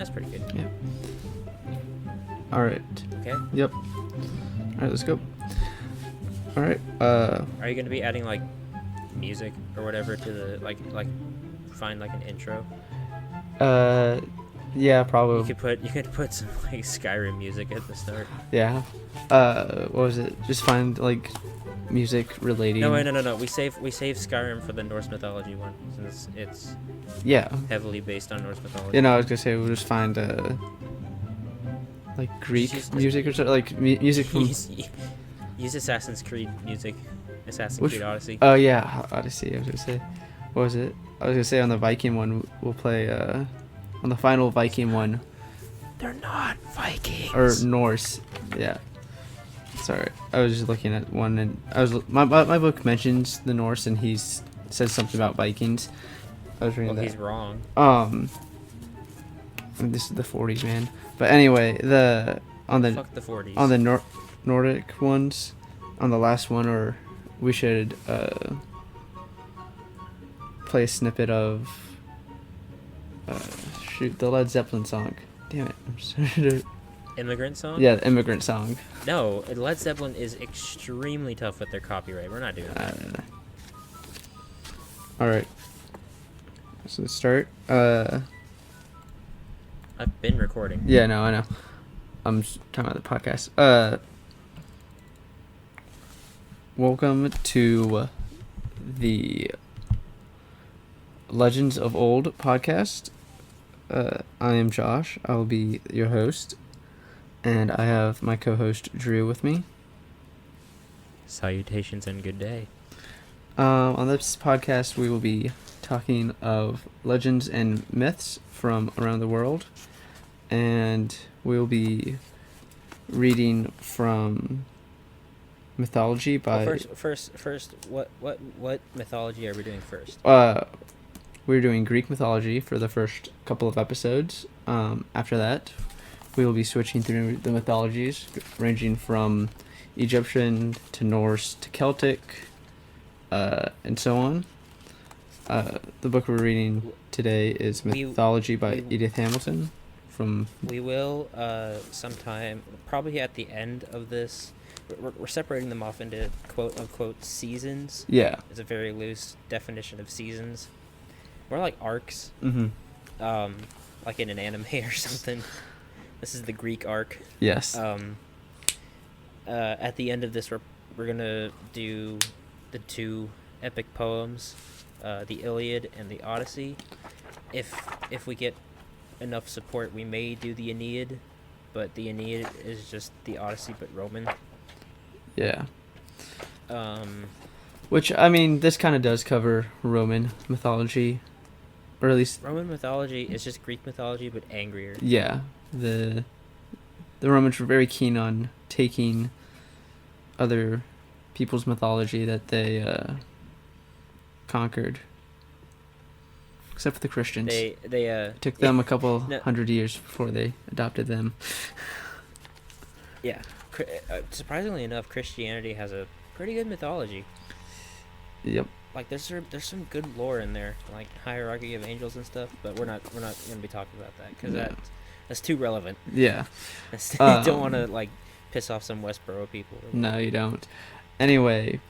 That's pretty good. Yeah. All right. Okay. Yep. All right, let's go. All right. Are you gonna be adding like music or whatever to the like find like an intro? Yeah, probably. You could put some like Skyrim music at the start. Yeah. What was it? Just find like music relating. No. We save Skyrim for the Norse mythology one since it's heavily based on Norse mythology. I was gonna say we'll just find like Greek music or something, like music from. Use Assassin's Creed music. Assassin's Creed Odyssey. Oh yeah, Odyssey. I was gonna say. What was it? I was gonna say on the Viking one we'll play on the final Viking one. They're not Vikings. Or Norse. Yeah. Sorry, I was just looking at one, and my book mentions the Norse, and says something about Vikings. I was reading that. He's wrong. This is the 40s, man. But anyway, Fuck the 40s. On the Nordic ones, on the last one, or we should play a snippet of the Led Zeppelin song. Damn it! I'm sorry. Immigrant song? Yeah, the Immigrant Song. No, Led Zeppelin is extremely tough with their copyright. We're not doing that. Alright. So let's start. I've been recording. Yeah, no, I know. I'm just talking about the podcast. Welcome to the Legends of Old podcast. I am Josh. I will be your host. And I have my co-host Drew with me. Salutations and good day. On this podcast, we will be talking of legends and myths from around the world, and we'll be reading from mythology by. First, what mythology are we doing first? We're doing Greek mythology for the first couple of episodes. After that, we will be switching through the mythologies, ranging from Egyptian to Norse to Celtic, and so on. The book we're reading today is Mythology by Edith Hamilton. We will sometime, probably at the end of this, we're separating them off into quote-unquote seasons. Yeah. It's a very loose definition of seasons. More like arcs. Mm-hmm. Like in an anime or something. This is the Greek arc. Yes. At the end of this, we're gonna do the two epic poems, the Iliad and the Odyssey. If we get enough support, we may do the Aeneid, but the Aeneid is just the Odyssey but Roman. Yeah. Which, I mean, this kind of does cover Roman mythology, or at least Roman mythology is just Greek mythology but angrier. Yeah. The Romans were very keen on taking other people's mythology that they conquered, except for the Christians. They took them a couple hundred years before they adopted them. Yeah, surprisingly enough, Christianity has a pretty good mythology. Yep. Like there's some good lore in there, like hierarchy of angels and stuff. But we're not gonna be talking about that because that's too relevant. Yeah. You don't want to like piss off some Westboro people. No, you don't. Anyway,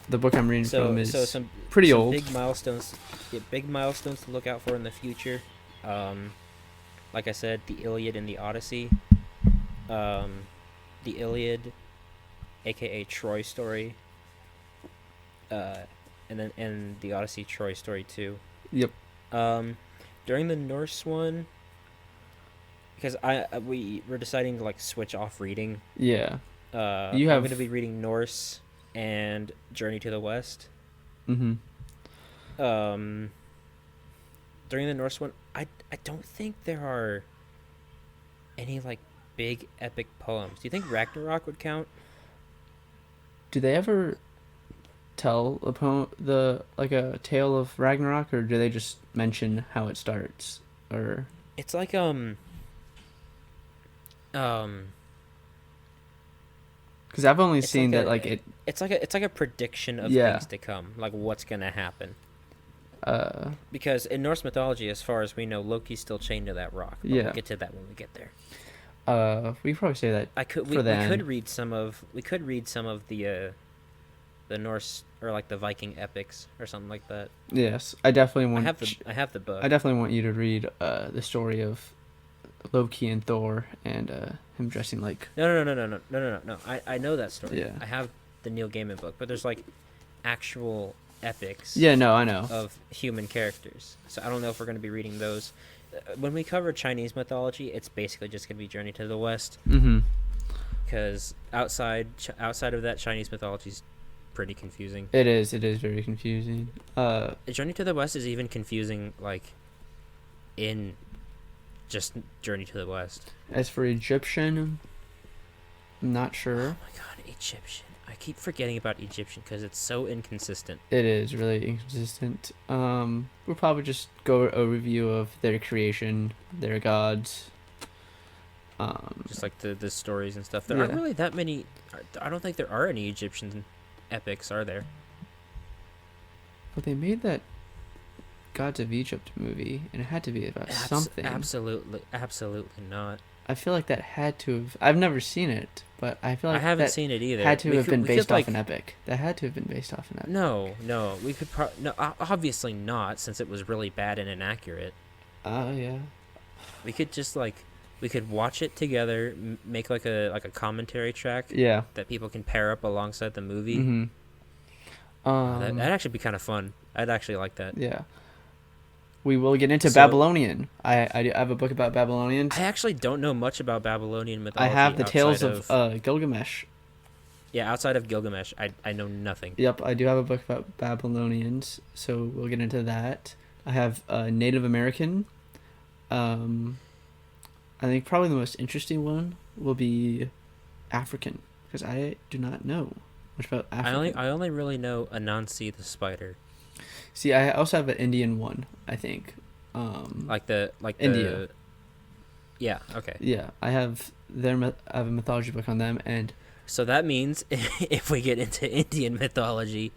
the book I'm reading from is some old. Big milestones to look out for in the future. Like I said, the Iliad and the Odyssey. The Iliad, aka Troy story. And the Odyssey, Troy story too. Yep. During the Norse one, because we're deciding to like switch off reading. Yeah. I'm going to be reading Norse and Journey to the West. Mm-hmm. During the Norse one, I don't think there are any like big epic poems. Do you think Ragnarok would count? Do they ever tell a poem, a tale of Ragnarok, or do they just mention how it starts? Or it's like because I've only seen that like it. It's like a prediction of things to come, like what's gonna happen. Because in Norse mythology, as far as we know, Loki's still chained to that rock. But Yeah. we'll get to that when we get there. We probably say that We for then. could read some of the Norse or like the Viking epics or something like that. Yes, I definitely want. I have the book. I definitely want you to read the story of Loki and Thor and him dressing like. No. I know that story. Yeah. I have the Neil Gaiman book, but there's like actual epics. Yeah, no, I know. Of human characters. So I don't know if we're going to be reading those. When we cover Chinese mythology, it's basically just going to be Journey to the West. Mm-hmm. Because outside of that, Chinese mythology is pretty confusing. It is very confusing. Journey to the West is even confusing, like, in just Journey to the West. As for Egyptian, I'm not sure. Oh my god, Egyptian. I keep forgetting about Egyptian because it's so inconsistent. It is really inconsistent. We'll probably just go a review of their creation, their gods. Just like the stories and stuff. There aren't really that many. I don't think there are any Egyptian epics, are there? But they made that Gods of Egypt movie, and it had to be about something. Absolutely not. I feel like that had to have. I've never seen it, but I feel like I haven't seen it either. Had to have been based off an epic. That had to have been based off an epic. No, we could no, obviously not, since it was really bad and inaccurate. Yeah. We could just we could watch it together, make like a commentary track. Yeah. That people can pair up alongside the movie. Mm-hmm. That'd actually be kind of fun. I'd actually like that. Yeah. We will get into Babylonian. I have a book about Babylonians. I actually don't know much about Babylonian mythology. I have the Tales of Gilgamesh. Yeah, outside of Gilgamesh, I know nothing. Yep, I do have a book about Babylonians, so we'll get into that. I have Native American. I think probably the most interesting one will be African, because I do not know much about African. I only really know Anansi the spider. See, I also have an Indian one, I think. India. Yeah. Okay. Yeah, I have I have a mythology book on them, and so that means if we get into Indian mythology,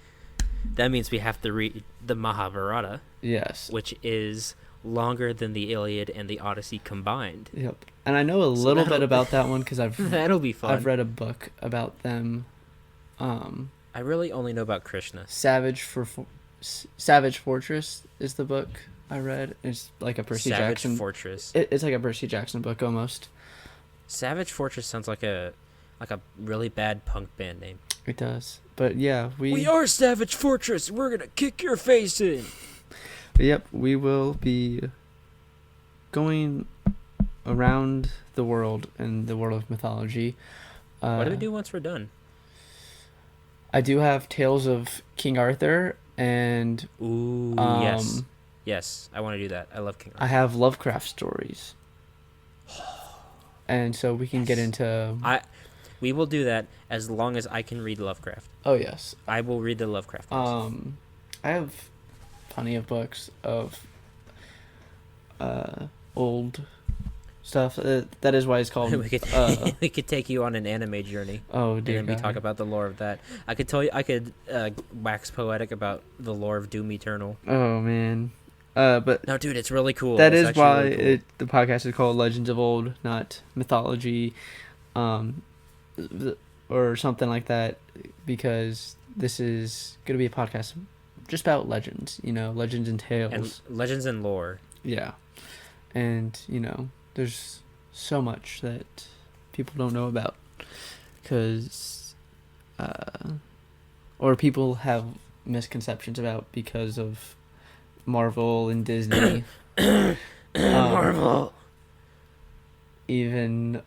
that means we have to read the Mahabharata. Yes. Which is longer than the Iliad and the Odyssey combined. Yep. And I know a little bit about that one because that'll be fun. I've read a book about them. I really only know about Krishna. Savage Fortress is the book I read. It's like a Percy Jackson. Savage Fortress. It's like a Percy Jackson book almost. Savage Fortress sounds like a really bad punk band name. It does. But yeah, we are Savage Fortress. We're gonna kick your face in. Yep, we will be going around the world in the world of mythology. What do we do once we're done? I do have Tales of King Arthur and yes, I want to do that. I love King Arthur. I have Lovecraft stories. And so we can get into we will do that as long as I can read Lovecraft. Oh yes. I will read the Lovecraft books. I have plenty of books of old stuff. That is why it's called. We could take you on an anime journey. Oh dear. And then we talk about the lore of that. I could wax poetic about the lore of Doom Eternal. Oh man. But no, dude, it's really cool. That is why really cool. The podcast is called Legends of Old, not mythology, or something like that, because this is going to be a podcast just about legends, legends and tales. And legends and lore. Yeah. And, there's so much that people don't know about, because, or people have misconceptions about because of Marvel and Disney. Marvel. Even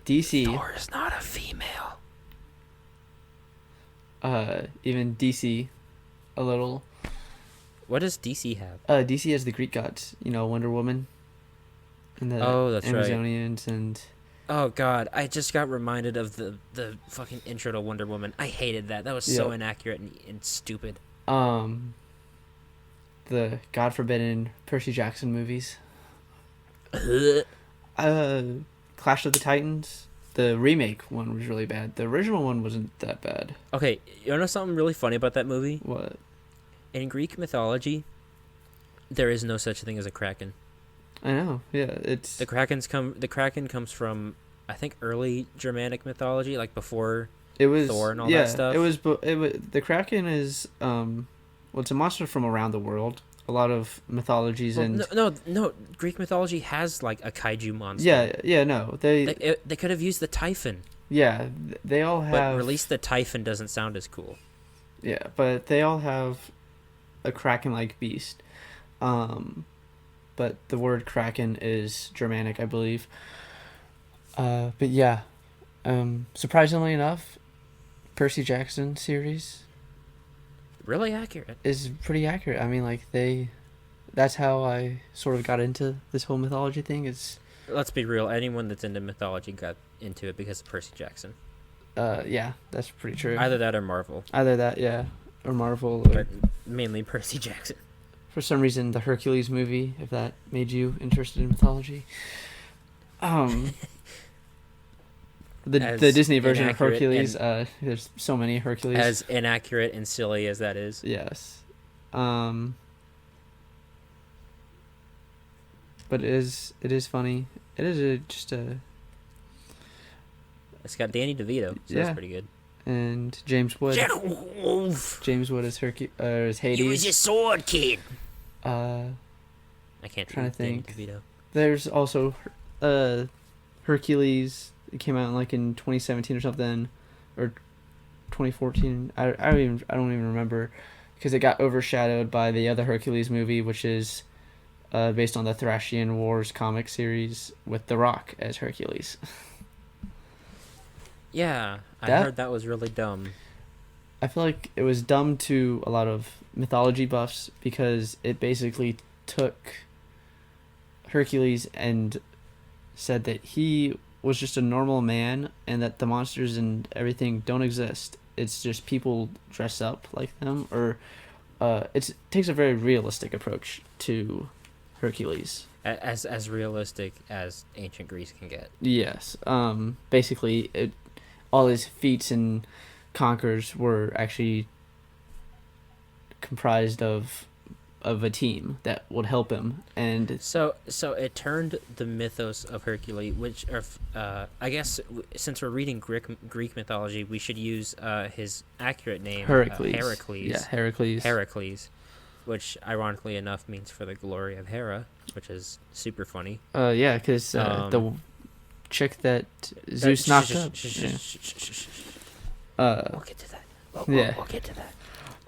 DC. Thor is not a female. Even DC, a little. What does DC have? DC has the Greek gods. Wonder Woman. And the that's Amazonians right. And. Oh God! I just got reminded of the fucking intro to Wonder Woman. I hated that. That was so inaccurate and stupid. The God forbidden Percy Jackson movies. Clash of the Titans. The remake one was really bad. The original one wasn't that bad. Okay, you know something really funny about that movie? What? In Greek mythology, There is no such thing as a kraken. I know. Yeah, it's The kraken comes from, I think, early Germanic mythology, like before it was Thor and all yeah that stuff. it was the Kraken is well, it's a monster from around the world. A lot of mythologies Well, and no. Greek mythology has like a kaiju monster. yeah no They could have used the Typhon, yeah they all but have release the Typhon doesn't sound as cool. yeah, but they all have a Kraken like beast. But the word Kraken is Germanic, I believe. But yeah, surprisingly enough, Percy Jackson series Really accurate. is pretty accurate. I mean, like that's how I sort of got into this whole mythology thing. It's Let's be real. Anyone that's into mythology got into it because of Percy Jackson. yeah, that's pretty true. Either that or Marvel, Either that, yeah, or Marvel. but mainly Percy Jackson. For some reason, the Hercules movie, if that made you interested in mythology. The Disney version of Hercules. There's so many Hercules. As inaccurate and silly as that is. Yes. But it is funny. It is just a It's got Danny DeVito, so Yeah. that's pretty good. and James Wood. James Wood is is Hades. Use your sword, kid. Uh, I can't Trying to Danny think. DeVito. there's also Hercules. It came out in 2017 or something, or 2014. I don't even remember, because it got overshadowed by the other Hercules movie, which is based on the Thracian Wars comic series with The Rock as Hercules. Yeah, I That- heard that was really dumb. I feel like it was dumb to a lot of mythology buffs because it basically took Hercules and said that he was just a normal man and that the monsters and everything don't exist. It's just people dress up like them, or it takes a very realistic approach to Hercules. As realistic as ancient Greece can get. Yes. Basically, all his feats and conquers were actually comprised of a team that would help him, and So it turned the mythos of Hercules, which, I guess, since we're reading Greek mythology, we should use his accurate name, Heracles. Heracles. Yeah, Heracles. Heracles, which ironically enough means for the glory of Hera, which is super funny. Yeah, because the chick that Zeus knocked up. We'll get to that. We'll get to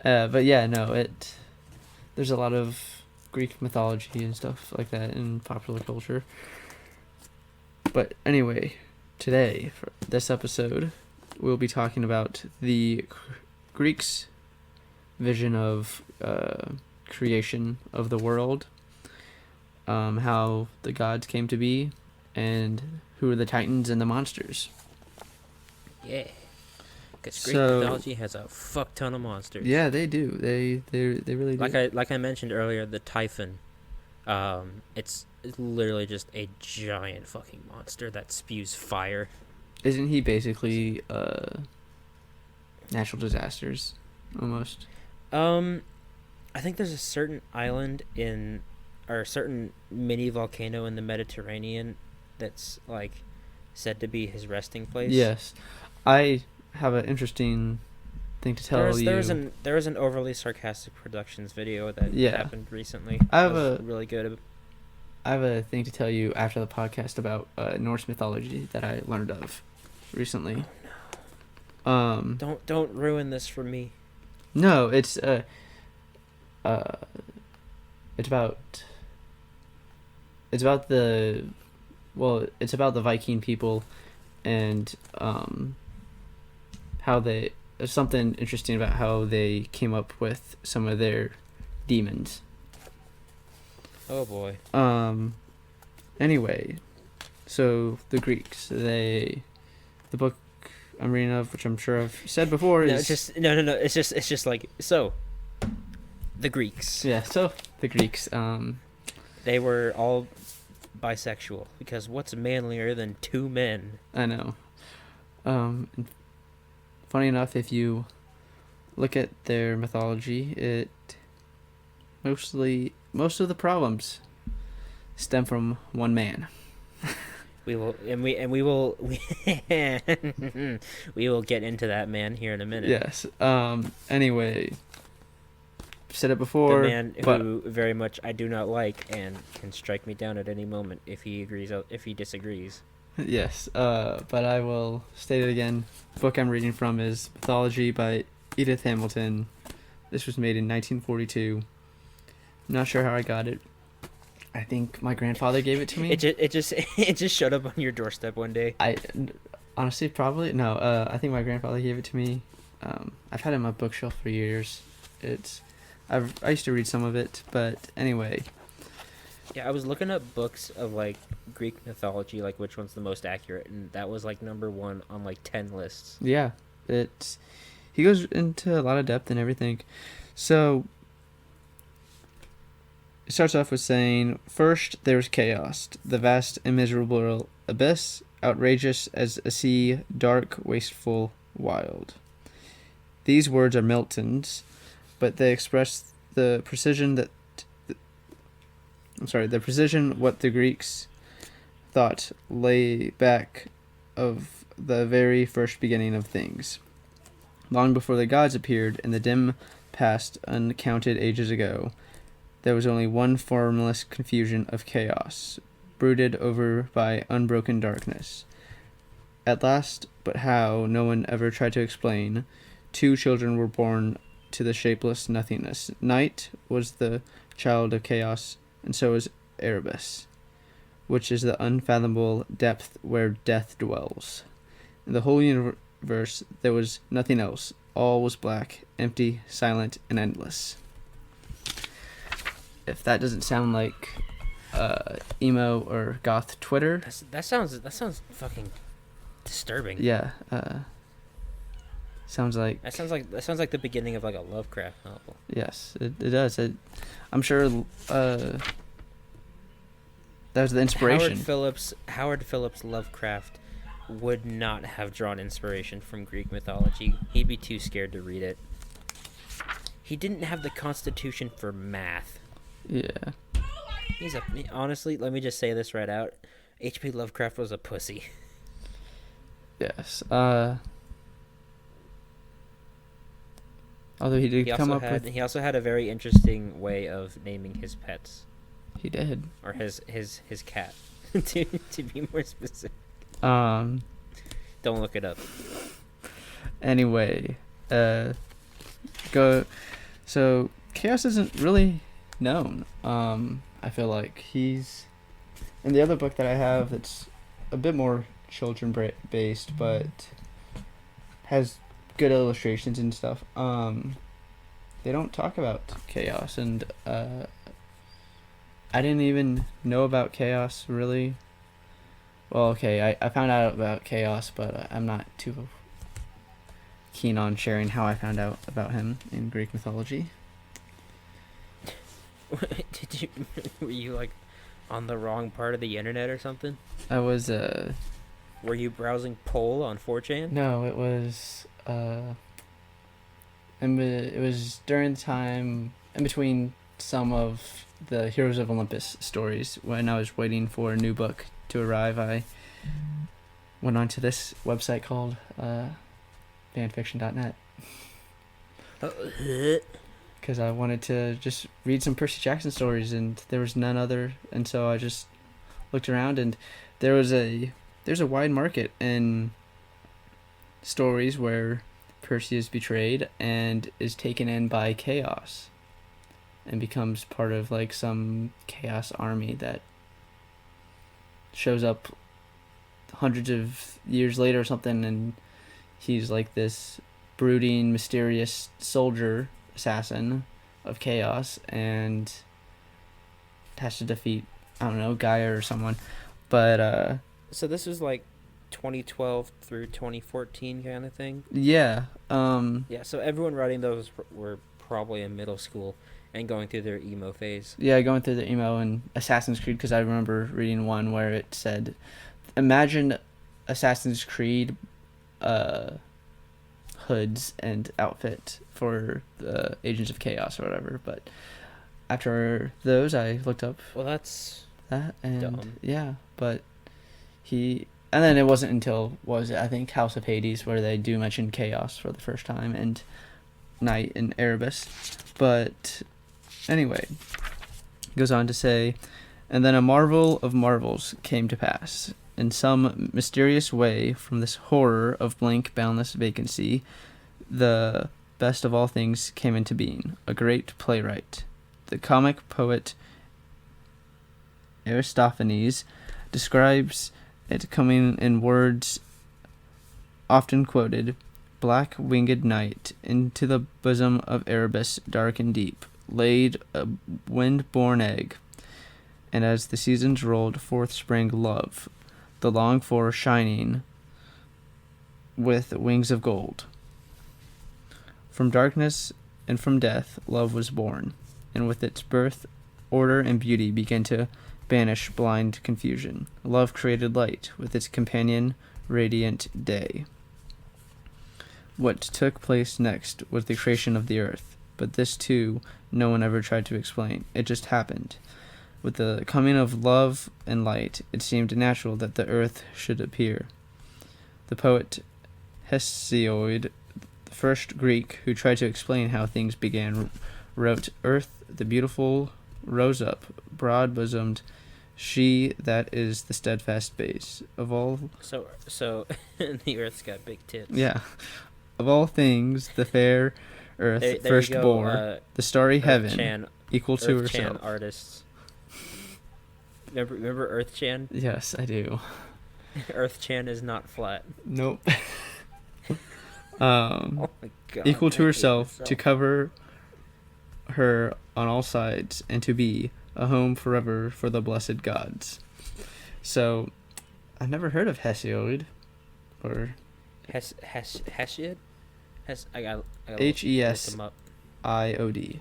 that. But yeah, no, there's a lot of Greek mythology and stuff like that in popular culture. But anyway, today, for this episode, we'll be talking about the Greeks' vision of creation of the world, how the gods came to be, and who are the titans and the monsters. Yeah. Because Greek So- mythology has a fuck ton of monsters. Yeah, they do. They really do. Like I mentioned earlier, the Typhon. It's literally just a giant fucking monster that spews fire. Isn't he basically natural disasters almost? I think there's a certain island or a certain mini volcano in the Mediterranean that's like said to be his resting place. Yes, I have an interesting thing to tell you. There was an overly sarcastic productions video that Yeah. happened recently. I have that was really good. I have a thing to tell you after the podcast about Norse mythology that I learned of recently. Oh, no. Don't ruin this for me. No, it's about the Viking people and how there's something interesting about how they came up with some of their demons. Oh boy. Anyway, so the Greeks, the book I'm reading of, which I'm sure I've said before, No, is it's just no. It's just like so. The Greeks. yeah. So the Greeks, They were all bisexual because what's manlier than two men? I know. And funny enough, if you look at their mythology, it mostly most of the problems stem from one man. We will we will get into that man here in a minute. Yes. Anyway, said it The before, man but who very much I do not like and can strike me down at any moment if he agrees if he disagrees. yes. But I will state it again. The book I'm reading from is Mythology by Edith Hamilton. This was made in 1942. I'm not sure how I got it. I think my grandfather gave it to me. It just showed up on your doorstep one day. I honestly probably no. I think my grandfather gave it to me. I've had it on my bookshelf for years. I used to read some of it, but anyway. Yeah, I was looking up books of like Greek mythology, like which one's the most accurate, and that was like number 1 on like 10 lists. Yeah, he goes into a lot of depth and everything. So it starts off with saying, first there was chaos, the vast immeasurable abyss, outrageous as a sea, dark, wasteful, wild. These words are Milton's, but they express the precision what the Greeks thought lay back of the very first beginning of things. Long before the gods appeared in the dim past uncounted ages ago, there was only one formless confusion of chaos, brooded over by unbroken darkness. At last, but how, no one ever tried to explain, 2 children were born to the shapeless nothingness. Night was the child of chaos, and so is Erebus, which is the unfathomable depth where death dwells. In the whole universe, there was nothing else. All was black, empty, silent, and endless. If that doesn't sound like emo or goth Twitter, That sounds fucking disturbing. yeah, sounds like That sounds like the beginning of like a Lovecraft novel. yes, it does. I'm sure that was the inspiration. Howard Phillips Lovecraft would not have drawn inspiration from Greek mythology. He'd be too scared to read it. He didn't have the constitution for math. Yeah. Honestly, let me just say this right out. H.P. Lovecraft was a pussy. Yes. Although he did He also had a very interesting way of naming his pets. He did. Or his cat. to be more specific. Don't look it up. Anyway, so Chaos isn't really known. I feel like he's in the other book that I have that's a bit more children based, but has good illustrations and stuff. They don't talk about Chaos, and I didn't even know about Chaos really. Well, okay, I found out about Chaos, but I'm not too keen on sharing how I found out about him in Greek mythology. Were you like on the wrong part of the internet or something? I was Were you browsing Poll on 4chan? No, it was it was during the time in between some of the Heroes of Olympus stories. When I was waiting for a new book to arrive, I went onto this website called fanfiction.net because I wanted to just read some Percy Jackson stories, and there was none other, and so I just looked around, and there's a wide market in stories where Percy is betrayed and is taken in by Chaos and becomes part of like some Chaos army that shows up hundreds of years later or something, and he's like this brooding, mysterious soldier assassin of Chaos and has to defeat, I don't know, Gaia or someone. But so this was like 2012 through 2014 kind of thing. Yeah. Yeah, so everyone writing those were probably in middle school and going through their emo phase. Yeah, going through the emo and Assassin's Creed, because I remember reading one where it said, imagine Assassin's Creed hoods and outfit for the Agents of Chaos or whatever. But after those, I looked up Well, that's that, and dumb. yeah, but and then it wasn't until, I think, House of Hades, where they do mention chaos for the first time, and night in Erebus. But anyway, goes on to say, and then a marvel of marvels came to pass. In some mysterious way, from this horror of blank, boundless vacancy, the best of all things came into being, a great playwright. The comic poet Aristophanes describes it coming in words often quoted: black winged night, into the bosom of Erebus dark and deep, laid a wind-born egg, and as the seasons rolled forth sprang love, the longed for shining with wings of gold. From darkness and from death love was born, and with its birth order and beauty began to banish blind confusion. Love created light with its companion radiant day. What took place next was the creation of the earth, but this too no one ever tried to explain. It just happened. With the coming of love and light, it seemed natural that the earth should appear. The poet Hesiod, the first Greek who tried to explain how things began, wrote, "Earth, the beautiful, rose up, broad-bosomed, she that is the steadfast base of all." So the Earth's got big tits. Yeah. Of all things, the fair earth There first you go, bore, the starry Earth heaven Chan, equal to Earth Chan herself. artists. Remember Earth Chan? Yes, I do. Earth Chan is not flat. Nope. Oh my god. Equal to I hate herself, to myself. cover her on all sides, and to be a home forever for the blessed gods. So, I've never heard of Hesiod, or Hesiod? I got look Hesiod. him up. Hesiod.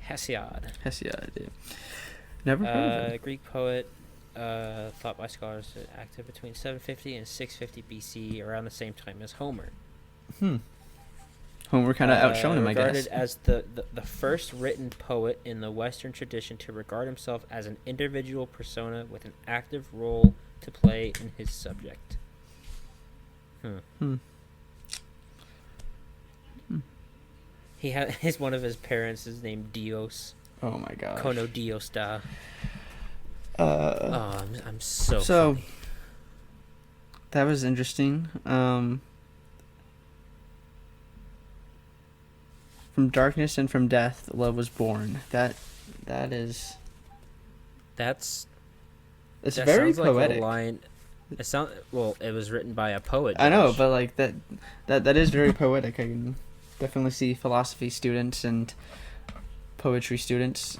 Hesiod. Yeah. Never heard of him. Greek poet, thought by scholars active between 750 and 650 BC, around the same time as Homer. Homer kind of outshone him, I guess. Regarded as the first written poet in the Western tradition to regard himself as an individual persona with an active role to play in his subject. His one of his parents is named Dios. Oh my gosh. Kono Dios da. I'm so funny. That was interesting. From darkness and from death, love was born. That is. It's very sounds poetic. Like a line. It was written by a poet. I know, Josh. but like that is very poetic. I can definitely see philosophy students and poetry students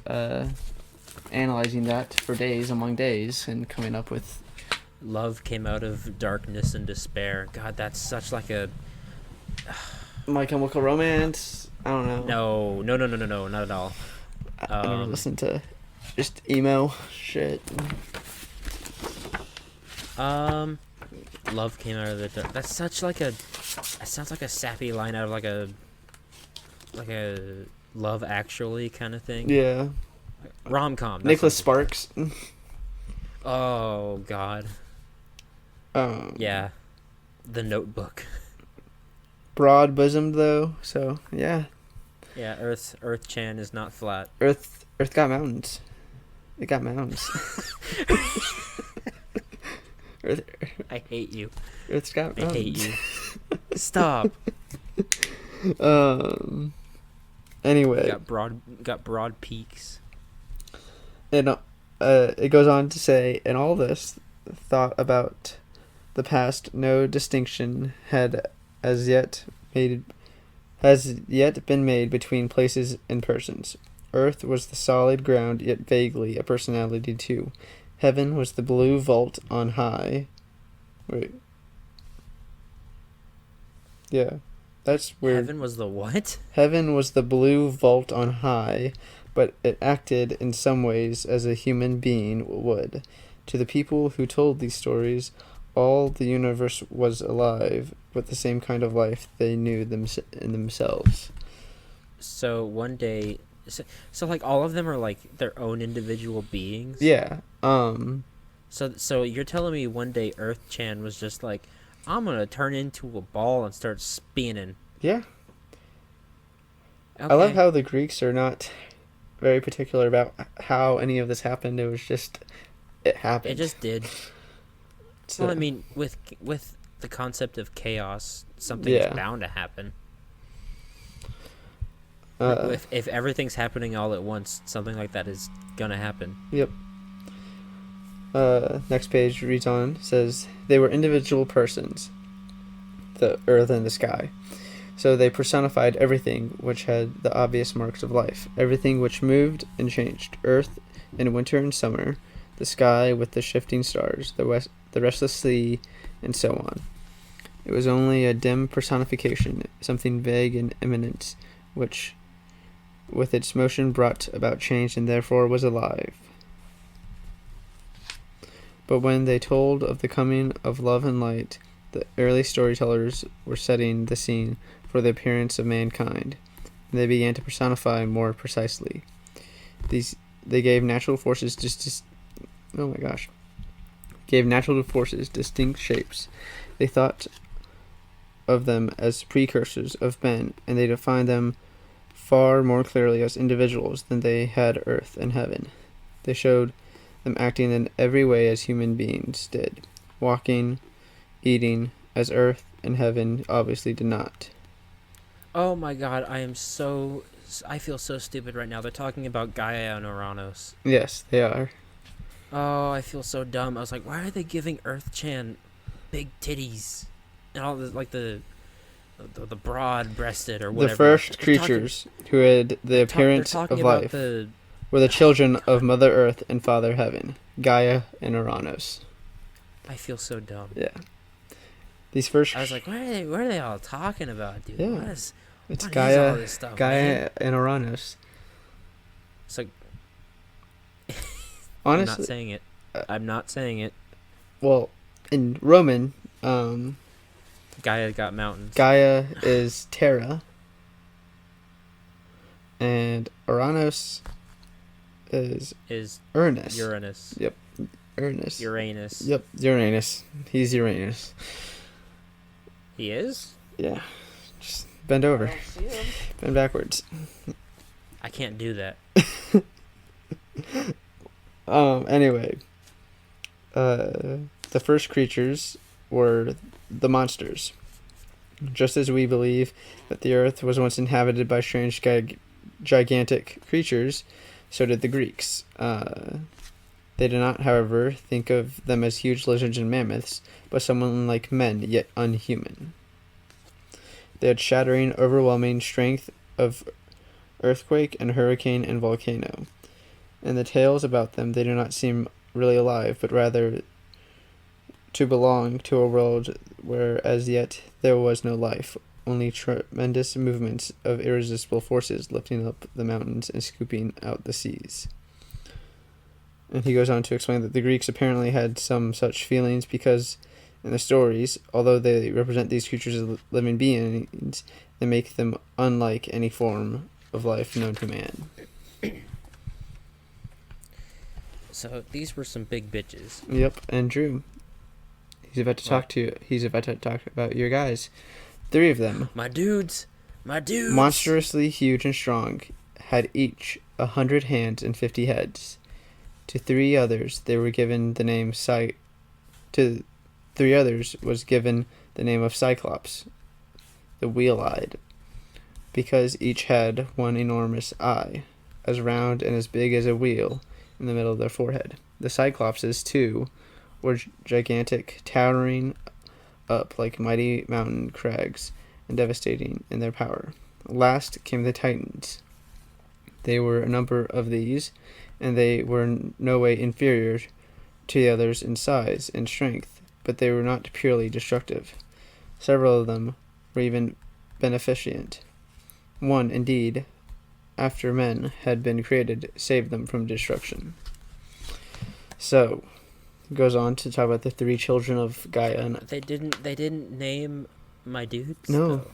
analyzing that for days among days and coming up with. Love came out of darkness and despair. God, that's such like a. My Chemical Romance. I don't know. No, not at all. I never listen to just emo shit. Love came out of the dark. That's such like a. That sounds like a sappy line out of like a Love Actually kind of thing. Yeah. Rom-com. Nicholas Sparks. Oh God. Yeah. The Notebook. Broad bosomed though, so yeah. Yeah, Earth Chan is not flat. Earth got mountains. It got mountains. I hate you. Earth's got I mountains. hate you. Stop. Anyway. Got broad peaks. And it goes on to say, in all this thought about the past, no distinction had as yet been made between places and persons. Earth was the solid ground, yet vaguely a personality too. Heaven was the blue vault on high. Wait. Yeah. That's weird. Heaven was the what? Heaven was the blue vault on high, but it acted in some ways as a human being would. To the people who told these stories, all the universe was alive with the same kind of life they knew in themselves. So one day So like all of them are like their own individual beings. Yeah. So you're telling me one day Earth Chan was just like, I'm gonna turn into a ball and start spinning. Yeah. Okay. I love how the Greeks are not very particular about how any of this happened. It was just, it happened. It just did. So, Well, I mean, with the concept of chaos, something's Yeah. bound to happen. uh, If everything's happening all at once, something like that is gonna happen. Yep. Next page reads on, says, they were individual persons, the earth and the sky. So they personified everything which had the obvious marks of life, everything which moved and changed, earth in winter and summer, the sky with the shifting stars, the restless sea, and so on. It was only a dim personification, something vague and imminent, which with its motion brought about change and therefore was alive. But when they told of the coming of love and light, the early storytellers were setting the scene for the appearance of mankind, and they began to personify more precisely. They gave natural forces distinct shapes. They thought of them as precursors of men, and they defined them far more clearly as individuals than they had earth and heaven. They showed them acting in every way as human beings did, walking, eating, as earth and heaven obviously did not. Oh my god, I feel so stupid right now. They're talking about Gaia and Uranus. Yes, they are. Oh, I feel so dumb. I was like, why are they giving Earth Chan big titties and all the like the broad-breasted or whatever? The first creatures who had the appearance of life were the children of Mother Earth and Father Heaven, Gaia and Uranus. I feel so dumb. Yeah. These first. I was like, what are they all talking about, dude? Yeah. It's Gaia, all this stuff, Gaia man? and Uranus. It's like, honestly, I'm not saying it. Well, in Roman, Gaia got mountains. Gaia is Terra, and Uranus is Uranus. Uranus. Yep, Uranus. Uranus. Yep, Uranus. He's Uranus. He is? Yeah. Just bend over. Bend backwards. I can't do that. Anyway. The first creatures were the monsters. Just as we believe that the earth was once inhabited by strange gigantic creatures, so did the Greeks. They did not, however, think of them as huge lizards and mammoths, but someone like men, yet unhuman. They had shattering, overwhelming strength of earthquake and hurricane and volcano. In the tales about them, they do not seem really alive, but rather to belong to a world where as yet there was no life, only tremendous movements of irresistible forces lifting up the mountains and scooping out the seas. And he goes on to explain that the Greeks apparently had some such feelings because in the stories, although they represent these creatures as living beings, they make them unlike any form of life known to man. So these were some big bitches. Yep, and Drew, he's about to talk to you. He's about to talk about your guys. 3 of them, My dudes. monstrously huge and strong, had each 100 hands and 50 heads. To 3 others, they were given the name To 3 others was given the name of Cyclops, the wheel-eyed, because each had one enormous eye, as round and as big as a wheel, in the middle of their forehead. The Cyclopses, too, were gigantic, towering up like mighty mountain crags, and devastating in their power. Last came the Titans. They were a number of these, and they were no way inferior to the others in size and strength, but they were not purely destructive. Several of them were even beneficent. One, indeed, after men had been created, saved them from destruction. So, goes on to talk about the 3 children of Gaia. And They didn't name my dudes. No.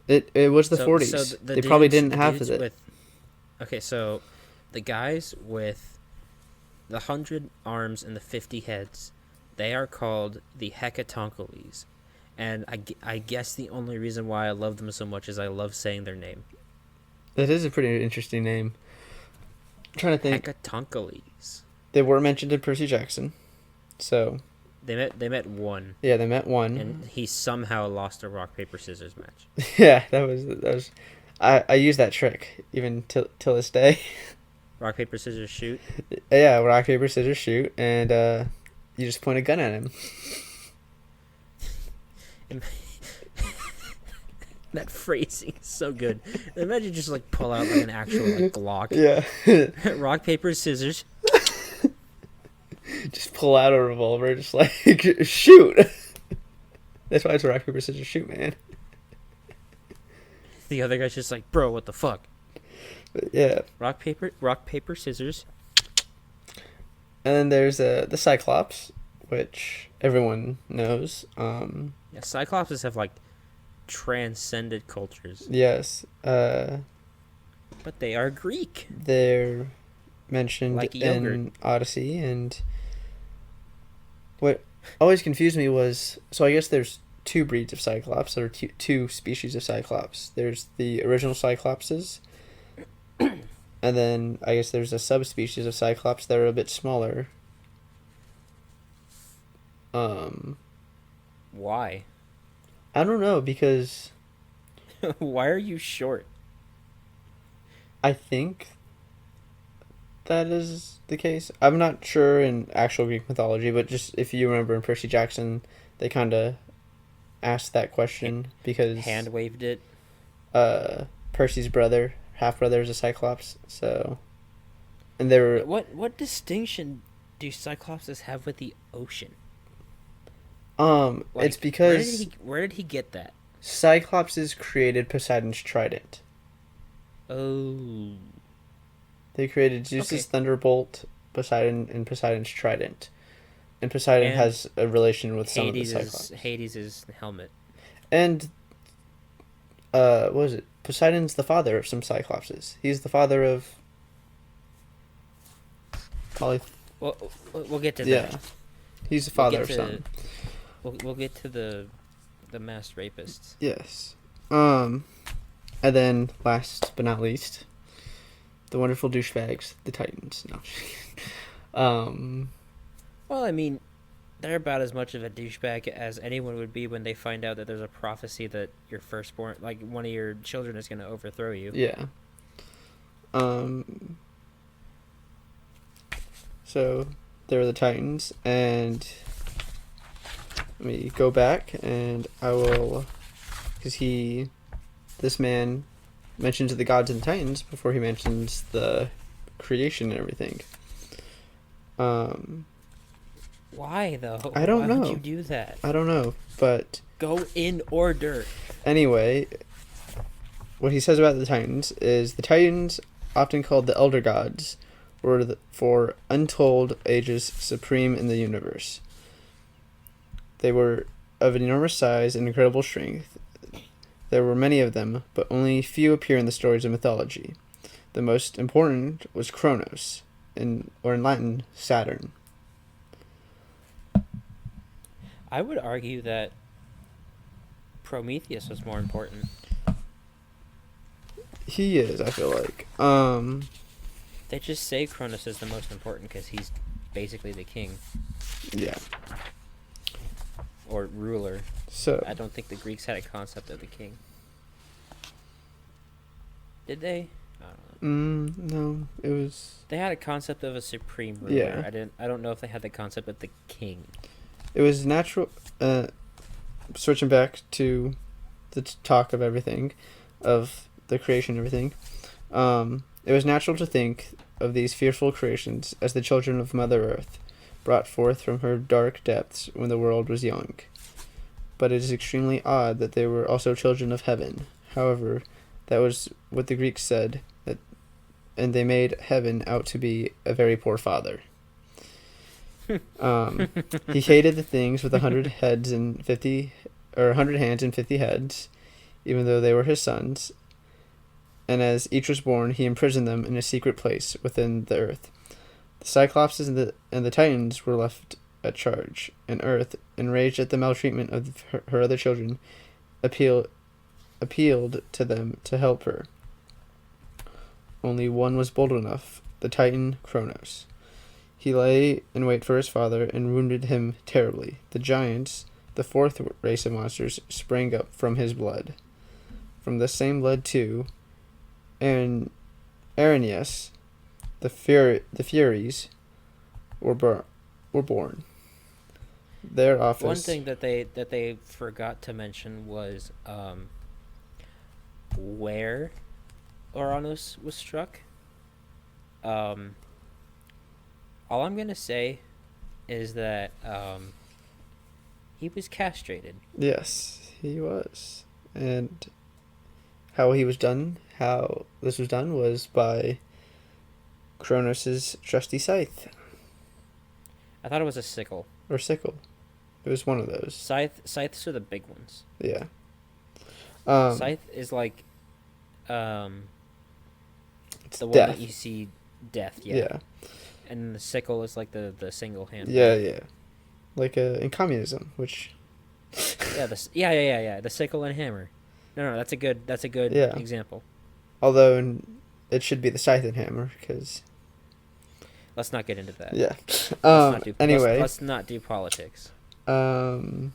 though. It was the So- 40s. so the they probably dudes- didn't the have dudes it. with Okay, so the guys with the 100 arms and the 50 heads, they are called the Hecatoncheires. And I guess the only reason why I love them so much is I love saying their name. That is a pretty interesting name. I'm trying to think. Hecatoncheires. They were mentioned in Percy Jackson. So They met one, yeah, they met one. and he somehow lost a rock paper scissors match. Yeah, that was. I use that trick even till this day. Rock paper scissors shoot. Yeah, rock paper scissors shoot, and you just point a gun at him. That phrasing is so good. Imagine just like pull out like an actual like Glock. Yeah. Rock paper scissors. Just pull out a revolver, just like shoot. That's why it's rock paper scissors shoot, man. The other guy's just like, bro, what the fuck? But yeah. Rock paper scissors. And then there's the Cyclops, which everyone knows. Yeah, Cyclopses have like transcended cultures, Yes. but they are Greek. They're mentioned Like yogurt. in Odyssey, and what always confused me was, so I guess there's two breeds of Cyclops, or two species of Cyclops. There's the original Cyclopses, and then I guess there's a subspecies of Cyclops that are a bit smaller. Why? I don't know, because Why are you short? I think that is the case. I'm not sure in actual Greek mythology, but just if you remember in Percy Jackson, they kind of asked that question because Hand waved it. Percy's brother, half brother, is a Cyclops. So, and they were What distinction do Cyclopses have with the ocean? Like, it's because where did he get that? Cyclopses created Poseidon's trident. Oh. They created Zeus's Okay. thunderbolt, Poseidon, and Poseidon's trident. And Poseidon And has a relation with some of the Hades Cyclops. is Hades' helmet. And what was it? Poseidon's the father of some Cyclopses. He's the father of We'll get to yeah. that. He's the We'll father get of to- some. We'll get to the mass rapists. Yes. And then last but not least, the wonderful douchebags, the Titans. No. Well, I mean, they're about as much of a douchebag as anyone would be when they find out that there's a prophecy that your firstborn, like one of your children, is going to overthrow you. Yeah. So there are the Titans, and let me go back, and I will, because this man mentions the gods and the Titans before he mentions the creation and everything. Why though? I don't Why know. would you do that? I don't know, but Go in order. anyway, what he says about the Titans is the Titans, often called the Elder Gods, were for untold ages supreme in the universe. They were of an enormous size and incredible strength. There were many of them, but only few appear in the stories of mythology. The most important was Kronos, or in Latin, Saturn. I would argue that Prometheus was more important. He is, I feel like. They just say Cronus is the most important because he's basically the king Yeah. or ruler. So, I don't think the Greeks had a concept of the king. Did they? I don't know. no, it was. They had a concept of a supreme ruler. Yeah. I don't know if they had the concept of the king. It was natural. Switching back to the talk of everything, of the creation and everything. It was natural to think of these fearful creations as the children of Mother Earth, brought forth from her dark depths when the world was young. But it is extremely odd that they were also children of heaven. However, that was what the Greeks said, and they made heaven out to be a very poor father. He hated the things with 100 heads and 50, or 100 hands and 50 heads, even though they were his sons. and as each was born, he imprisoned them in a secret place within the earth. The Cyclopses and the Titans were left at charge, and Earth, enraged at the maltreatment of her other children, appealed to them to help her. Only one was bold enough, the Titan Kronos. He lay in wait for his father and wounded him terribly. The giants, the fourth race of monsters, sprang up from his blood. From the same blood, too, Arrhenius, the Furies, were born. Their office. One thing that they forgot to mention was where Uranus was struck. All I'm gonna say is that he was castrated. Yes, he was, and how this was done was by Kronos' trusty scythe. I thought it was a sickle. Or sickle. It was one of those. Scythes are the big ones. Yeah. Scythe is like it's the one death. that you see death, Yeah. And the sickle is like the single hand. Yeah. Like in communism, which the sickle and hammer. No, that's a good example. Although it should be the scythe and hammer, because let's not get into that. Yeah. Anyway, let's not do politics. The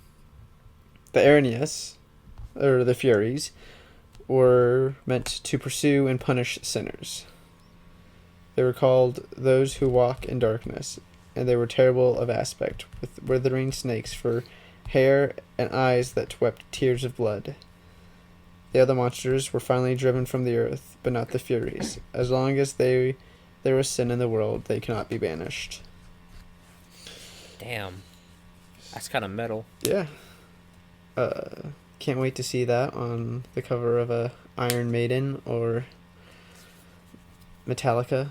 Arrhenius, or the Furies, were meant to pursue and punish sinners. They were called those who walk in darkness, and they were terrible of aspect, with withering snakes for hair and eyes that wept tears of blood. The other monsters were finally driven from the earth, but not the Furies. As long as there was sin in the world, they cannot be banished. Damn. That's kind of metal. Yeah. Can't wait to see that on the cover of a Iron Maiden or Metallica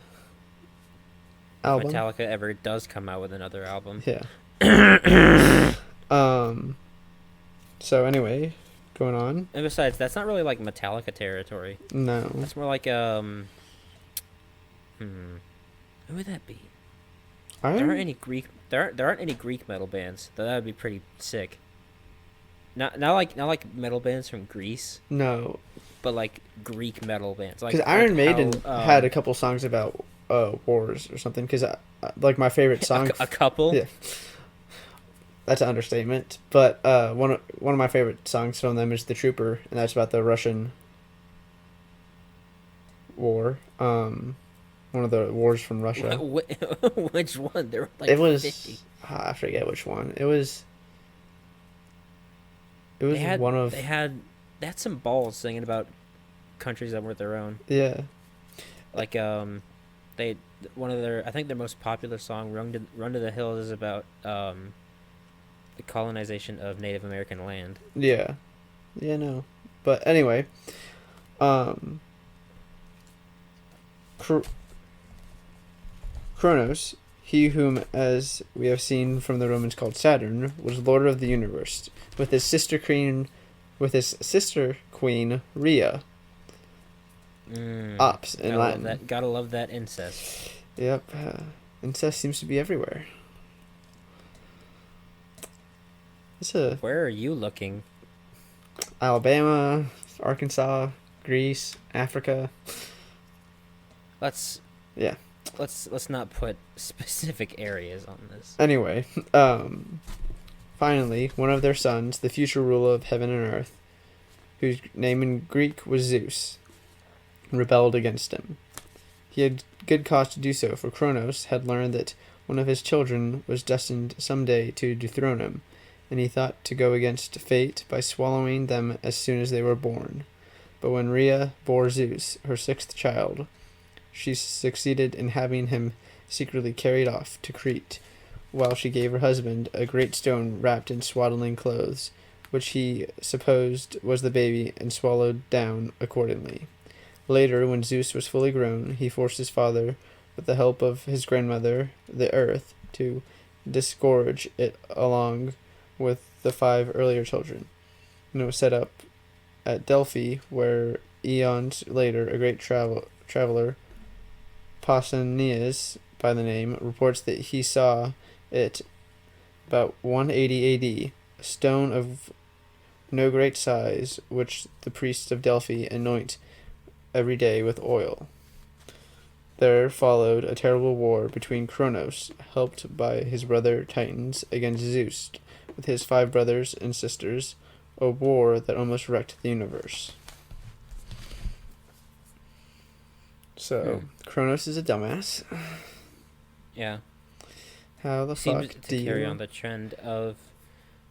album. If Metallica ever does come out with another album. Yeah. So anyway, going on. And besides, that's not really like Metallica territory. No. That's more like who would that be? There aren't any Greek metal bands. Though that would be pretty sick. Not like metal bands from Greece. No. But like Greek metal bands. Because Iron Maiden had a couple songs about wars or something. Because like my favorite song. A couple. Yeah. That's an understatement. But one of my favorite songs from them is "The Trooper," and that's about the Russian war. One of the wars from Russia. Which one? There were like it was 50. I forget which one. It was they had some balls singing about countries that weren't their own. Yeah. Like I think their most popular song, "Run to the Hills," is about the colonization of Native American land. Yeah. Yeah, no. But anyway, Kronos, he whom, as we have seen from the Romans called Saturn, was lord of the universe, with his sister queen Rhea. Ops in Latin. Gotta love that incest. Yep, incest seems to be everywhere. Where are you looking? Alabama, Arkansas, Greece, Africa. Let's not put specific areas on this. Anyway, finally, one of their sons, the future ruler of heaven and earth, whose name in Greek was Zeus, rebelled against him. He had good cause to do so, for Kronos had learned that one of his children was destined someday to dethrone him, and he thought to go against fate by swallowing them as soon as they were born. But when Rhea bore Zeus, her sixth child, she succeeded in having him secretly carried off to Crete, while she gave her husband a great stone wrapped in swaddling clothes, which he supposed was the baby, and swallowed down accordingly. Later, when Zeus was fully grown, he forced his father, with the help of his grandmother, the Earth, to disgorge it along with the 5 earlier children. And it was set up at Delphi, where eons later, a great traveler, Pausanias by the name, reports that he saw it about 180 AD, a stone of no great size, which the priests of Delphi anoint every day with oil. There followed a terrible war between Kronos, helped by his brother Titans, against Zeus, with his 5 brothers and sisters, a war that almost wrecked the universe. So, Kronos is a dumbass. Yeah. How the Seems fuck to carry on the trend of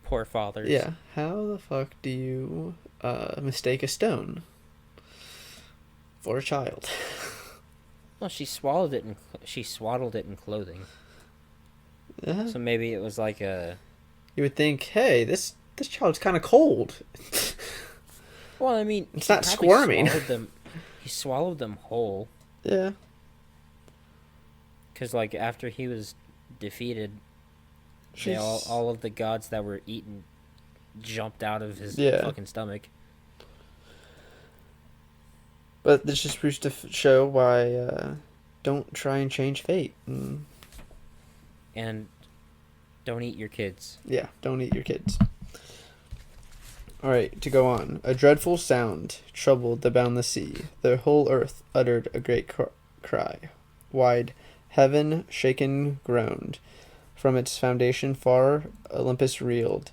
poor fathers. Yeah, how the fuck do you mistake a stone for a child? Well, she swallowed it and she swaddled it in clothing. Yeah. So maybe it was like a. You would think, hey, this child's kind of cold. Well, I mean, it's not squirming. He swallowed them whole. Yeah. Because like after he was defeated, all of the gods that were eaten jumped out of his fucking stomach. But this just proves to show why don't try and change fate. And don't eat your kids. Yeah, don't eat your kids. Alright, to go on. A dreadful sound troubled the boundless sea. The whole earth uttered a great cry. Wide heaven shaken groaned. From its foundation far Olympus reeled.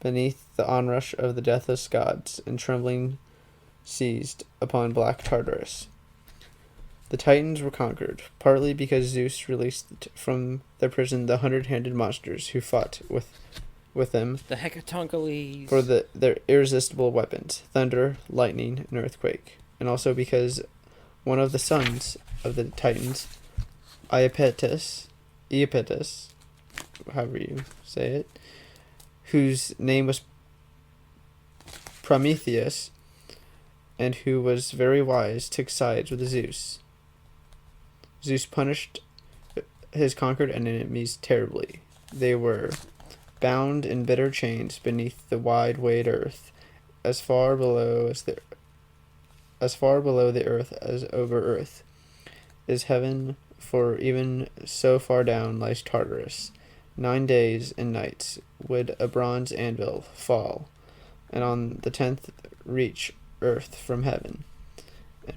Beneath the onrush of the deathless gods, and trembling seized upon black Tartarus. The Titans were conquered, partly because Zeus released from their prison the 100-handed monsters who fought with them. The Hecatonkales. For their irresistible weapons, thunder, lightning, and earthquake. And also because one of the sons of the Titans, Iapetus, however you say it, whose name was Prometheus, and who was very wise, took sides with Zeus. Zeus punished his conquered enemies terribly. They were bound in bitter chains beneath the wide earth, as far below the earth as over earth is heaven, for even so far down lies Tartarus. 9 days and nights would a bronze anvil fall, and on the 10th reach earth from heaven.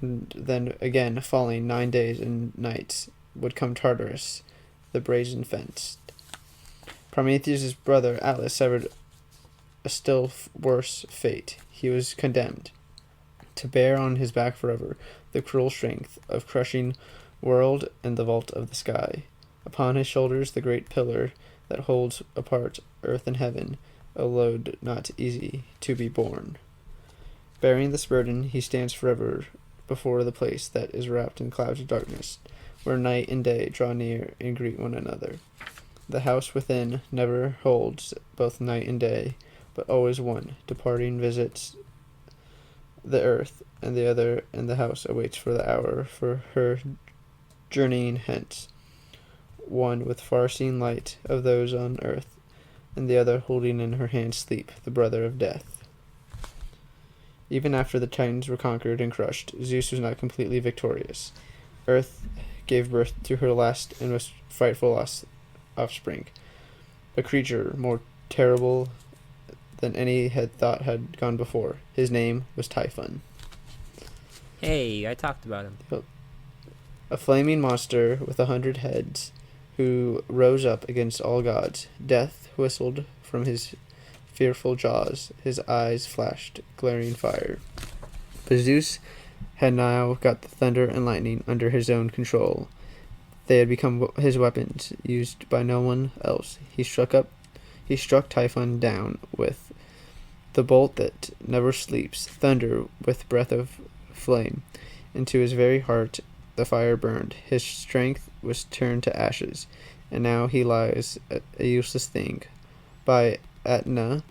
And then again, falling 9 days and nights, would come Tartarus, the brazen fenced. Prometheus' brother Atlas suffered a still worse fate. He was condemned to bear on his back forever the cruel strength of crushing world and the vault of the sky. Upon his shoulders the great pillar that holds apart earth and heaven, a load not easy to be borne. Bearing this burden, he stands forever before the place that is wrapped in clouds of darkness, where night and day draw near and greet one another. The house within never holds both night and day, but always one, departing, visits the earth, and the other in the house awaits for the hour for her journeying hence. One with far-seen light of those on earth, and the other holding in her hand Sleep, the brother of death. Even after the Titans were conquered and crushed, Zeus was not completely victorious. Earth gave birth to her last and most frightful offspring, a creature more terrible than any had thought had gone before. His name was Typhon. Hey, I talked about him. A flaming monster with 100 heads, who rose up against all gods. Death whistled from his fearful jaws, his eyes flashed glaring fire. But Zeus had now got the thunder and lightning under his own control. They had become his weapons, used by no one else. He struck Typhon down with the bolt that never sleeps, thunder with breath of flame. Into his very heart the fire burned. His strength was turned to ashes, and now he lies a useless thing by Aetna,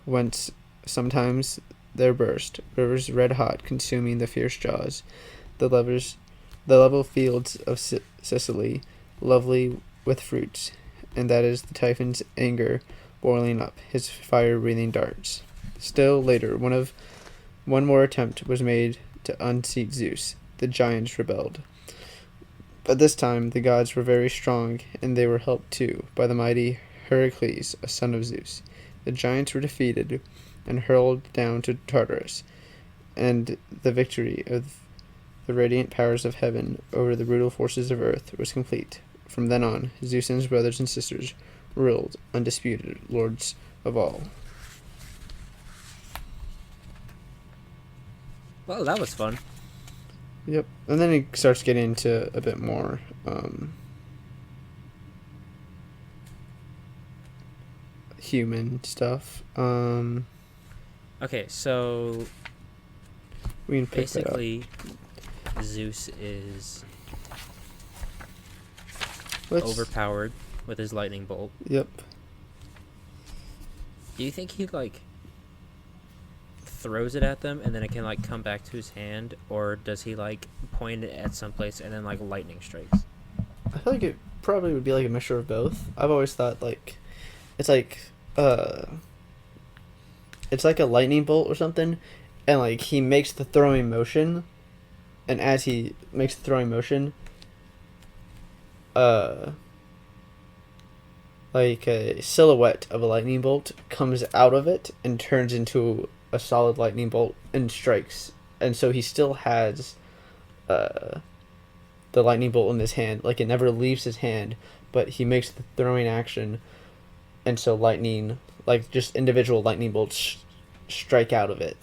whence sometimes there burst rivers red hot, consuming the fierce jaws. The level fields of Sicily, lovely with fruits, and that is the Typhon's anger boiling up, his fire-breathing darts. Still later, one one more attempt was made to unseat Zeus. The giants rebelled. But this time the gods were very strong, and they were helped too by the mighty Heracles, a son of Zeus. The giants were defeated and hurled down to Tartarus, and the victory of the radiant powers of heaven over the brutal forces of earth was complete. From then on, Zeus and his brothers and sisters ruled, undisputed lords of all. Well, that was fun. Yep. And then it starts getting into a bit more human stuff. Okay, so We can pick that up. basically, Zeus is Let's, overpowered with his lightning bolt. Yep. Do you think he like throws it at them and then it can like come back to his hand, or does he like point it at someplace and then like lightning strikes? I feel like it probably would be like a mixture of both. I've always thought like it's like a lightning bolt or something, and like he makes the throwing motion, and as he makes the throwing motion, like a silhouette of a lightning bolt comes out of it and turns into a solid lightning bolt and strikes. And so he still has the lightning bolt in his hand. Like, it never leaves his hand, but he makes the throwing action, and so lightning, like just individual lightning bolts strike out of it.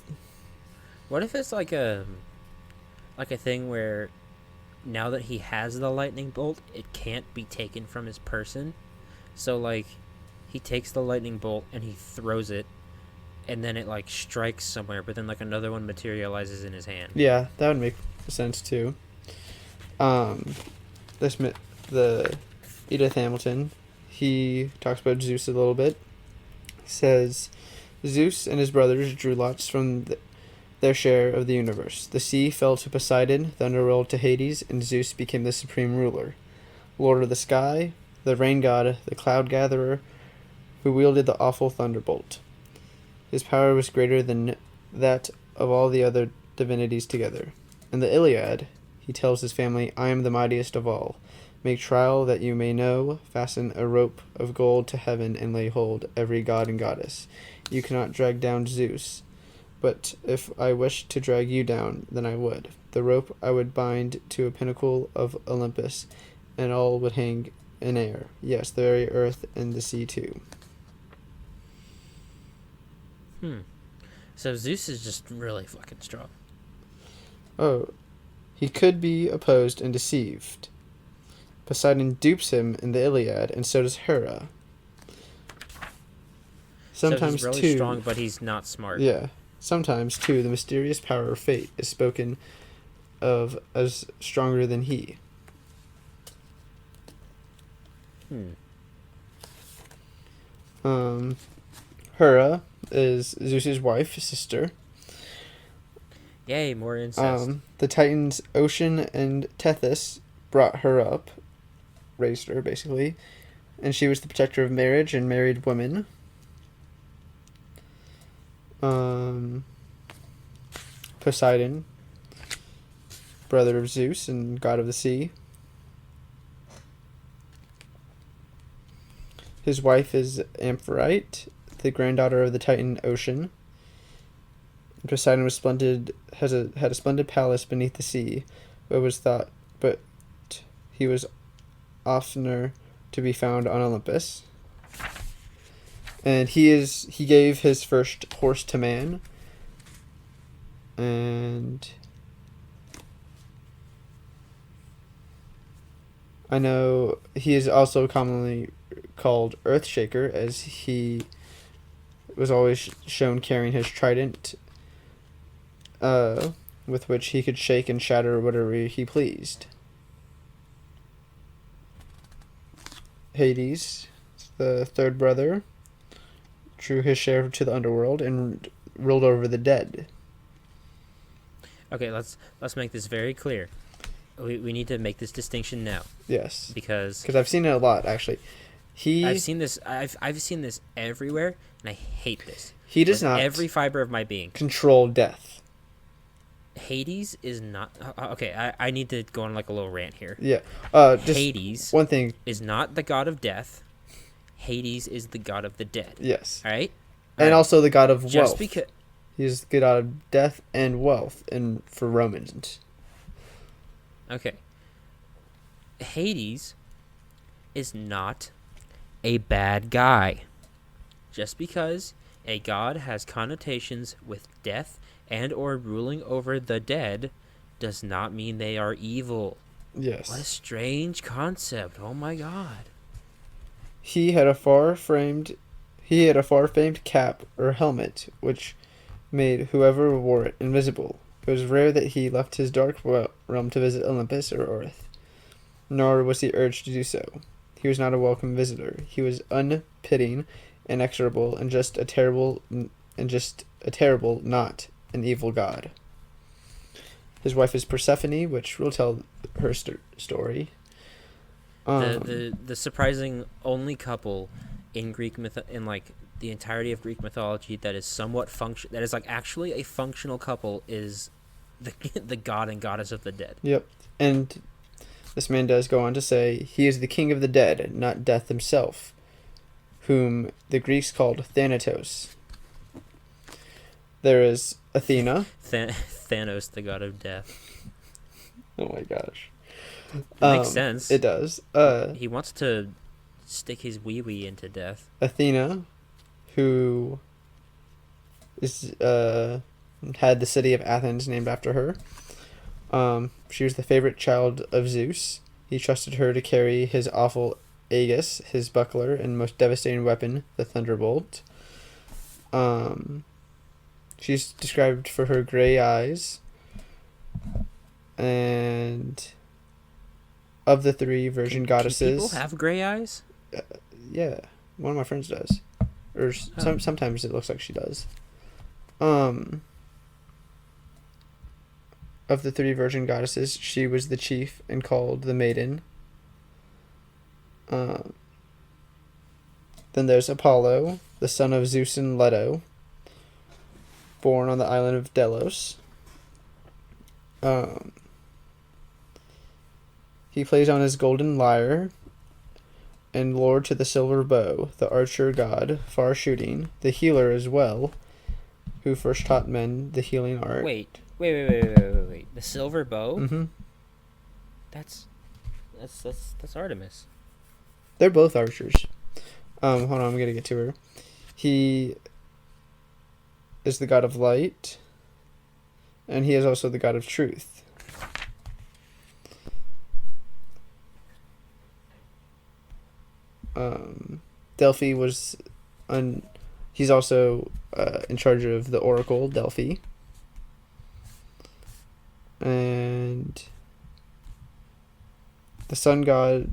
What if it's like a thing where now that he has the lightning bolt, it can't be taken from his person? So like he takes the lightning bolt and he throws it, and then it like strikes somewhere, but then like another one materializes in his hand. Yeah, that would make sense too. The Edith Hamilton, he talks about Zeus a little bit. He says, Zeus and his brothers drew lots from their share of the universe. The sea fell to Poseidon, the underworld to Hades, and Zeus became the supreme ruler. Lord of the sky, the rain god, the cloud gatherer, who wielded the awful thunderbolt. His power was greater than that of all the other divinities together. In the Iliad, he tells his family, I am the mightiest of all. Make trial that you may know, fasten a rope of gold to heaven, and lay hold every god and goddess. You cannot drag down Zeus, but if I wished to drag you down, then I would. The rope I would bind to a pinnacle of Olympus, and all would hang in air. Yes, the very earth and the sea too. So Zeus is just really fucking strong. Oh, he could be opposed and deceived. Poseidon dupes him in the Iliad, and so does Hera. Sometimes, so he's really too, strong, but he's not smart. Yeah. Sometimes, too, the mysterious power of fate is spoken of as stronger than he. Hera is Zeus's wife, sister. Yay, more incest. The Titans Ocean and Tethys brought her up, raised her basically, and she was the protector of marriage and married women. Poseidon, brother of Zeus and god of the sea. His wife is Amphitrite, the granddaughter of the Titan Ocean. Poseidon was had a splendid palace beneath the sea, but he was oftener to be found on Olympus. And he gave his first horse to man. And I know he is also commonly called Earthshaker, as he was always shown carrying his trident, with which he could shake and shatter whatever he pleased. Hades, the third brother, drew his share to the underworld and ruled over the dead. Okay, let's make this very clear. We need to make this distinction now. Yes, because I've seen it a lot actually. I've seen this everywhere, and I hate this. He does with not every fiber of my being control death. Hades is not. Okay, I need to go on like a little rant here. Yeah. Just Hades one thing. is not the god of death. Hades is the god of the dead. Yes. All right. And also the god of Just wealth. because. He's the god of death and wealth, and for Romans. Okay. Hades is not a bad guy. Just because a god has connotations with death and or ruling over the dead does not mean they are evil. Yes. What a strange concept. Oh my god. He had a far-famed cap or helmet, which made whoever wore it invisible. It was rare that he left his dark realm to visit Olympus or Earth, nor was he urged to do so. He was not a welcome visitor. He was unpitying, inexorable, and just a terrible, not an evil god. His wife is Persephone, which will tell her story. The surprising only couple in in like the entirety of Greek mythology that is somewhat that is like actually a functional couple is the god and goddess of the dead. Yep. And this man does go on to say, he is the king of the dead, not death himself, whom the Greeks called Thanatos. There is Athena. Thanos, the god of death. Oh my gosh. Makes sense. It does. He wants to stick his wee-wee into death. Athena, who is had the city of Athens named after her. She was the favorite child of Zeus. He trusted her to carry his awful Aegis, his buckler and most devastating weapon, the thunderbolt. She's described for her gray eyes. And of the three virgin goddesses... Can people have gray eyes? Yeah, one of my friends does. Or sometimes it looks like she does. Of the three virgin goddesses, she was the chief and called the maiden. Then there's Apollo, the son of Zeus and Leto, born on the island of Delos. He plays on his golden lyre, and lord to the silver bow, the archer god, far shooting, the healer as well, who first taught men the healing art. Wait. The silver bow? Mm-hmm. That's Artemis. They're both archers. Hold on, I'm gonna get to her. He is the god of light, and he is also the god of truth. Delphi was he's also in charge of the oracle Delphi. And the sun god,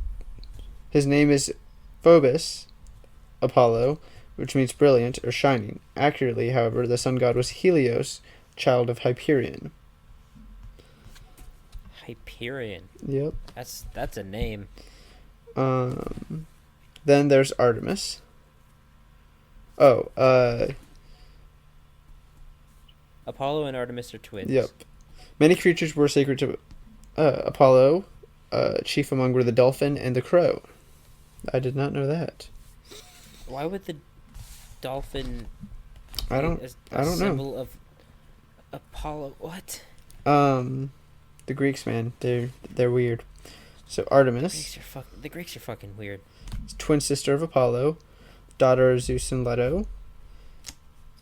his name is Phobos Apollo, which means brilliant or shining. Accurately, however, the sun god was Helios, child of Hyperion. Hyperion. Yep. That's a name. Then there's Artemis. Apollo and Artemis are twins. Yep. Many creatures were sacred to Apollo. Chief among were the dolphin and the crow. I did not know that. Why would the dolphin? I don't know. Symbol of Apollo. What? The Greeks, man, they're weird. So Artemis, the Greeks are fucking weird. Twin sister of Apollo, daughter of Zeus and Leto,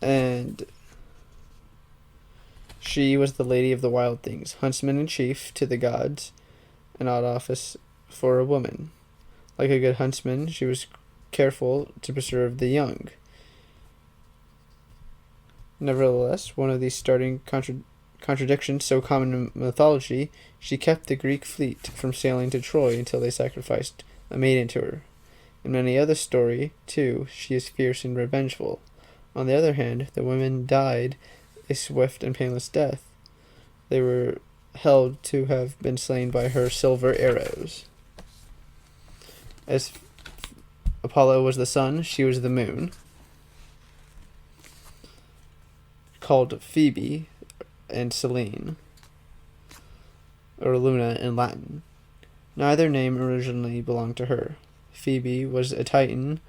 and she was the lady of the wild things, huntsman and chief to the gods, an odd office for a woman. Like a good huntsman, she was careful to preserve the young. Nevertheless, one of these starting contradictions so common in mythology, she kept the Greek fleet from sailing to Troy until they sacrificed a maiden to her. In many other story, too, she is fierce and revengeful. On the other hand, the women died a swift and painless death. They were held to have been slain by her silver arrows. As Apollo was the sun, she was the moon, called Phoebe and Selene. or Luna in Latin. Neither name originally belonged to her. Phoebe was a Titan,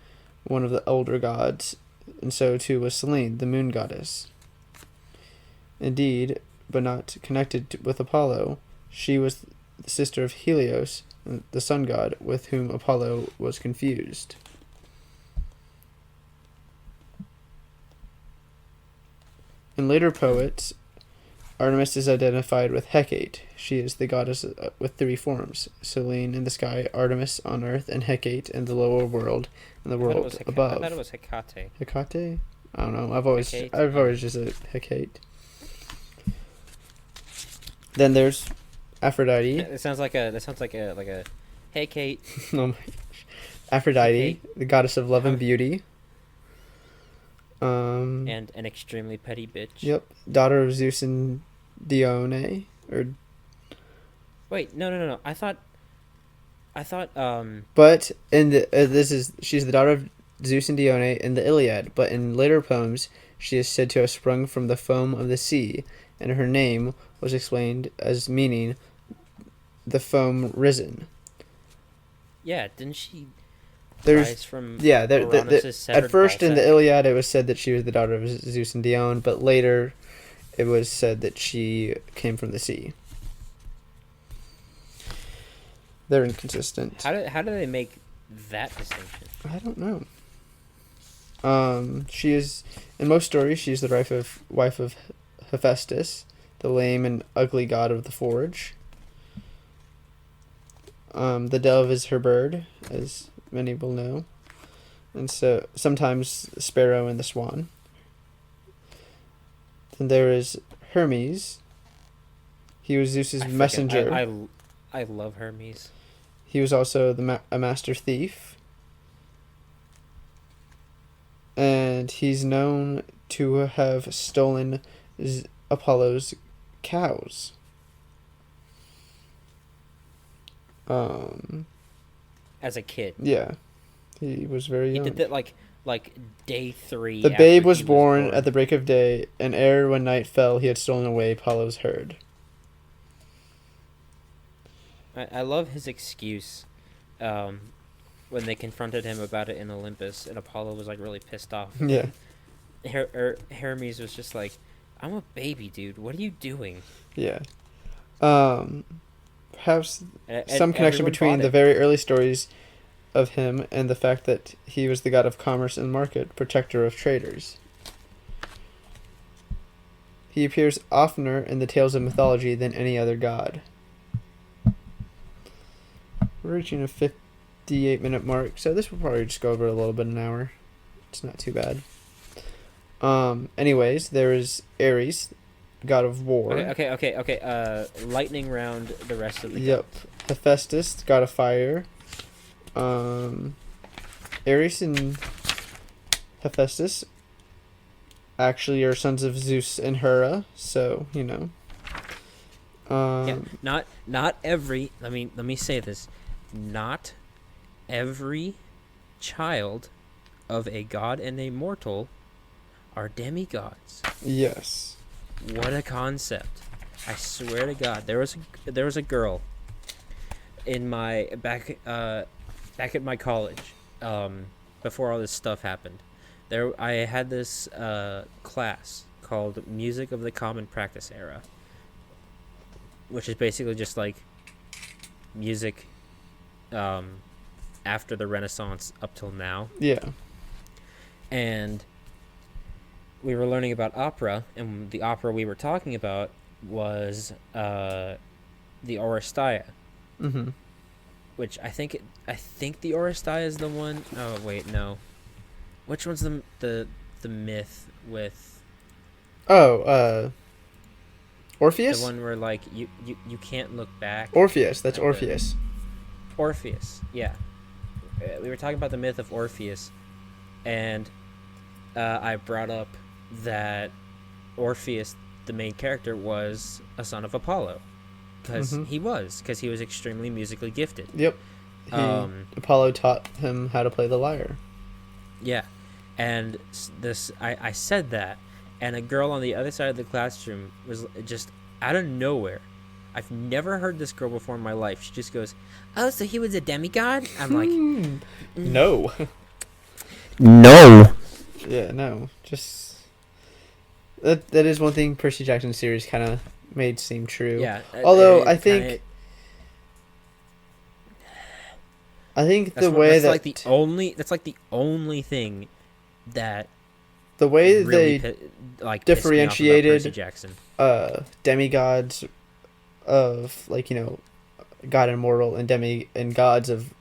one of the elder gods, and so too was Selene, the moon goddess. Indeed, but not connected with Apollo, she was the sister of Helios, the sun god, with whom Apollo was confused. In later poets, Artemis is identified with Hecate. She is the goddess with three forms: Selene in the sky, Artemis on earth, and Hecate in the lower world and the world above. I thought it was Hecate. Hecate? I don't know. I've always just said Hecate. Then there's Aphrodite. That sounds like a hey Kate. Oh my gosh. Aphrodite, the goddess of love and beauty. And an extremely petty bitch. Yep, daughter of Zeus and Dione. Or wait, no. I thought. But in the she's the daughter of Zeus and Dione in the Iliad. But in later poems, she is said to have sprung from the foam of the sea, and her name was explained as meaning the foam risen. Yeah, didn't she? There's from at first in the Iliad it was said that she was the daughter of Zeus and Dione, but later it was said that she came from the sea. They're inconsistent. How do they make that distinction? I don't know. She is in most stories she's the wife of Hephaestus, the lame and ugly god of the forge. The dove is her bird, as many will know, and so sometimes the sparrow and the swan. Then there is Hermes. He was Zeus's messenger. I love Hermes. He was also a master thief, and he's known to have stolen Apollo's cows. As a kid. Yeah. He was very young. He did that like day 3. The babe was born at the break of day, and ere when night fell, he had stolen away Apollo's herd. I love his excuse when they confronted him about it in Olympus, and Apollo was like really pissed off. Yeah. Hermes was just like, I'm a baby, dude. What are you doing? Yeah. Perhaps some connection between the very early stories of him and the fact that he was the god of commerce and market, protector of traders. He appears oftener in the tales of mythology than any other god. We're reaching a 58-minute mark, so this will probably just go over a little bit an hour. It's not too bad. Anyways, there is Ares, god of war. Okay. Lightning round the rest of the Yep. gods. Hephaestus, god of fire. Ares and Hephaestus actually are sons of Zeus and Hera, so you know. Not every. Let me say this. Not every child of a god and a mortal are demigods. Yes. What a concept! I swear to God, there was a girl in my back at my college, before all this stuff happened. I had this class called Music of the Common Practice Era, which is basically just like music after the Renaissance up till now. Yeah. And we were learning about opera, and the opera we were talking about was the Oresteia. Mm-hmm. Which I think the Oresteia is the one. Oh wait, no. Which one's the myth with? Oh, Orpheus. The one where like you can't look back. Orpheus. That's Orpheus. Orpheus. Yeah. We were talking about the myth of Orpheus, and I brought up that Orpheus, the main character, was a son of Apollo. Because he was extremely musically gifted. Yep. Apollo taught him how to play the lyre. Yeah. And I said that, and a girl on the other side of the classroom was just out of nowhere I've never heard this girl before in my life. She just goes, "Oh, so he was a demigod?" I'm like, No. "No." Yeah, no. Just that is one thing Percy Jackson's series kind of made seem true. Yeah. Although I think that's the way that's that like the only thing that the way really they pissed me off about Percy differentiated Jackson. Demigods of, like, you know, God and mortal and gods of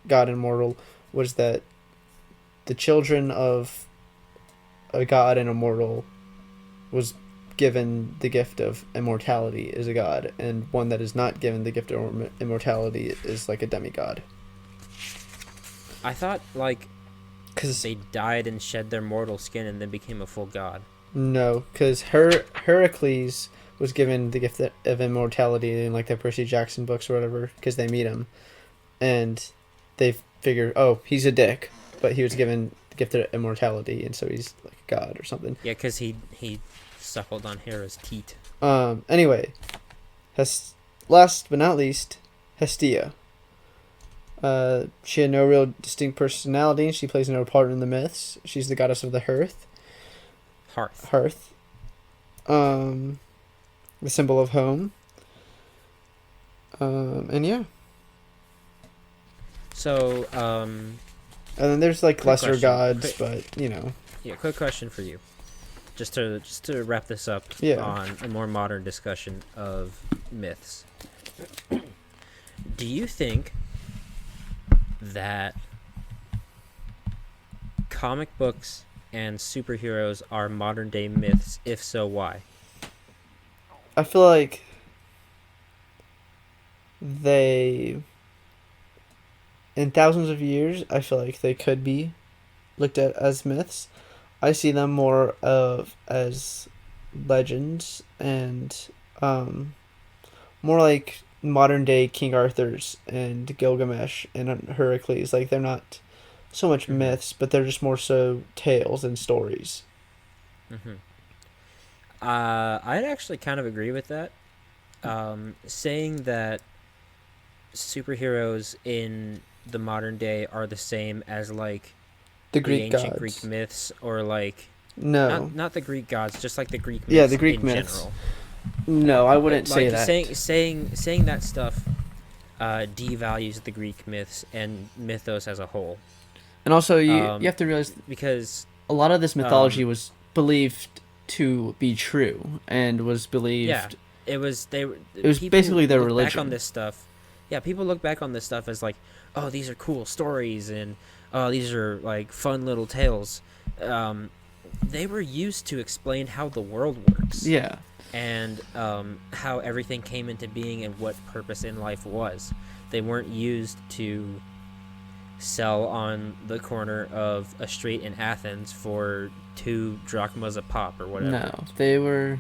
God and mortal was that the children of a god and a mortal was given the gift of immortality as a god, and one that is not given the gift of immortality is like a demigod. I thought, like, Because they died and shed their mortal skin and then became a full god. no, because Heracles was given the gift of immortality in, like, the Percy Jackson books or whatever, because they meet him, and they figure, oh, he's a dick, but he was given the gift of immortality, and so he's like a god or something. Yeah, because he suckled on Hera's teat. Anyway, last but not least, Hestia. She had no real distinct personality. She plays no part in the myths. She's the goddess of the hearth. The symbol of home. And yeah. So, and then there's, like, lesser question. gods, but, you know. Yeah, quick question for you. Just to wrap this up on a more modern discussion of myths. Do you think that comic books and superheroes are modern day myths? If so, why? I feel like they, in thousands of years, I feel like they could be looked at as myths. I see them more as legends and more like modern day King Arthur's and Gilgamesh and Heracles. Like, they're not so much myths, but they're just more so tales and stories. I'd actually kind of agree with that. Saying that superheroes in the modern day are the same as, like, The the Greek ancient gods. Greek myths, or, like, No. not the Greek gods, just like the Greek myths. Yeah, the Greek in myths. general. No, I wouldn't say Like, that. saying that stuff devalues the Greek myths and mythos as a whole. And also, you have to realize because a lot of this mythology was believed to be true and was believed. Yeah, it was basically their look religion. Back on this stuff, yeah, people look back on this stuff as like, oh, these are cool stories, and oh, these are like fun little tales. They were used to explain how the world works. Yeah. And how everything came into being and what purpose in life was. They weren't used to sell on the corner of a street in Athens for 2 drachmas a pop or whatever. No, they were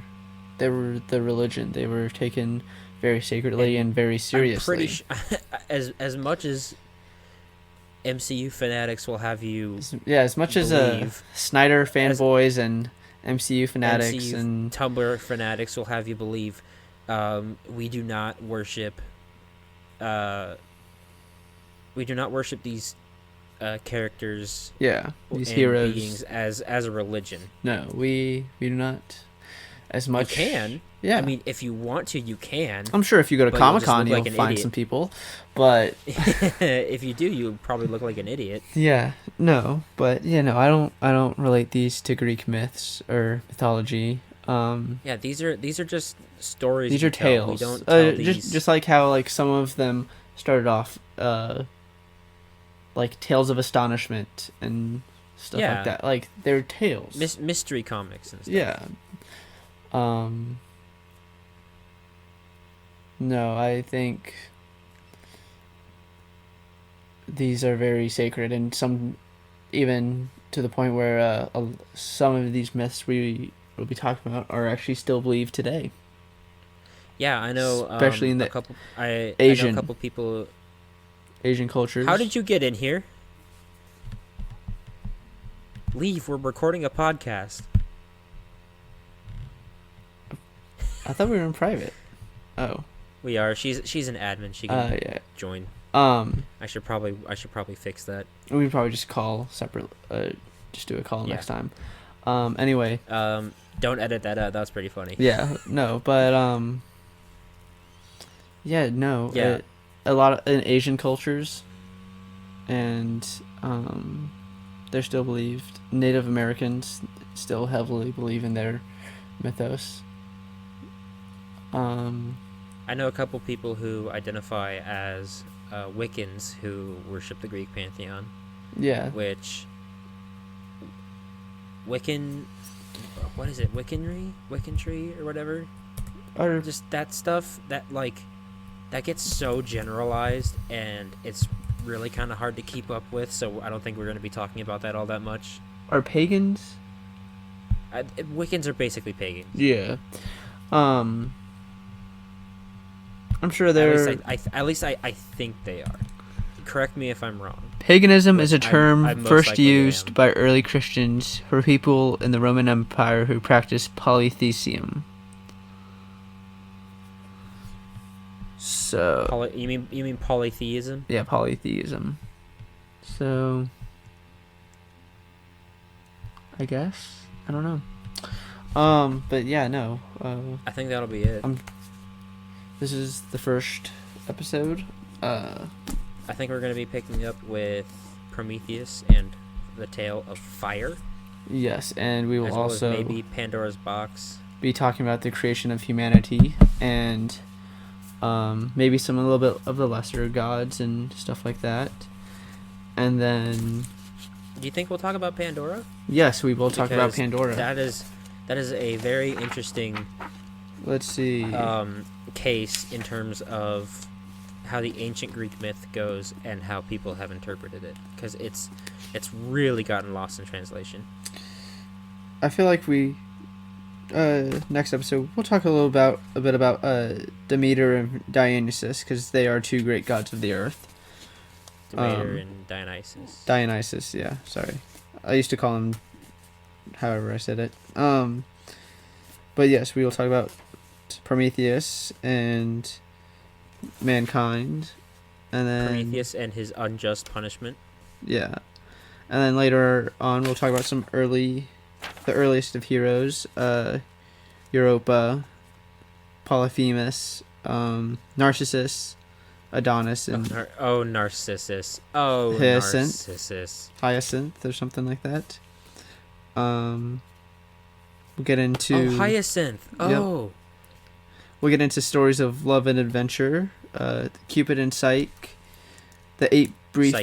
the religion. They were taken very sacredly and very seriously. I'm pretty as much as MCU fanatics will have you as much believe, as Snyder fanboys and MCU fanatics and Tumblr fanatics will have you believe, we do not worship these characters, these heroes, beings as a religion. No, we do not. As much you can. Yeah. I mean, if you want to, you can. I'm sure if you go to Comic-Con, you'll like find idiot. some people, but if you do, you'll probably look like an idiot. Yeah, no, but no, I don't relate these to Greek myths or mythology. Yeah, these are just stories. These are tales. We don't tell these. Just like how, like, some of them started off like Tales of Astonishment and stuff like that. Like, they're tales. Mystery comics and stuff. Yeah. No, I think these are very sacred, and some even to the point where some of these myths we will be talking about are actually still believed today. Yeah, I know. Especially in the I know a couple people. Asian cultures. How did you get in here? Leave. We're recording a podcast. I thought we were in private. Oh. We are. She's an admin. She can Yeah. join. Um, I should probably fix that. we could probably just call separate. Just do a call Yeah. next time. Anyway. Don't edit that out. That was pretty funny. Yeah. No, but yeah, no. Yeah. A lot of in Asian cultures, and they're still believed. Native Americans still heavily believe in their mythos. I know a couple people who identify as Wiccans who worship the Greek pantheon. Yeah. Which Wiccan, what is it? Wiccantry or whatever. Or Just that stuff that that gets so generalized, and it's really kind of hard to keep up with. So I don't think we're going to be talking about that all that much. are pagans? Wiccans are basically pagans. Yeah. I'm sure they're. At least I think they are. Correct me if I'm wrong. Paganism But is a term I most first likely used am. by early Christians for people in the Roman Empire who practiced polytheism. So You mean polytheism? yeah, polytheism. So I guess I don't know. But yeah, no. I think that'll be it. This is the first episode. I think we're going to be picking up with Prometheus and the Tale of Fire. Yes, and we will as well also as maybe Pandora's Box. be talking about the creation of humanity and maybe a little bit of the lesser gods and stuff like that. And then Do you think we'll talk about Pandora? yes, we will talk about Because Pandora. That is a very interesting Let's see. case in terms of how the ancient Greek myth goes and how people have interpreted it, because it's really gotten lost in translation. I feel like we next episode we'll talk a bit about Demeter and Dionysus, because they are two great gods of the earth. Demeter and Dionysus. Dionysus, yeah, sorry. I used to call him however I said it. But yes, we will talk about Prometheus and mankind, and then Prometheus and his unjust punishment. yeah, and then later on we'll talk about the earliest of heroes, Europa, Polyphemus, Narcissus, Adonis, and Narcissus. Oh, Hyacinth. Narcissus. Hyacinth or something like that. We'll get into Hyacinth. Oh. We'll get into stories of love and adventure, Cupid and Psyche, the eight brief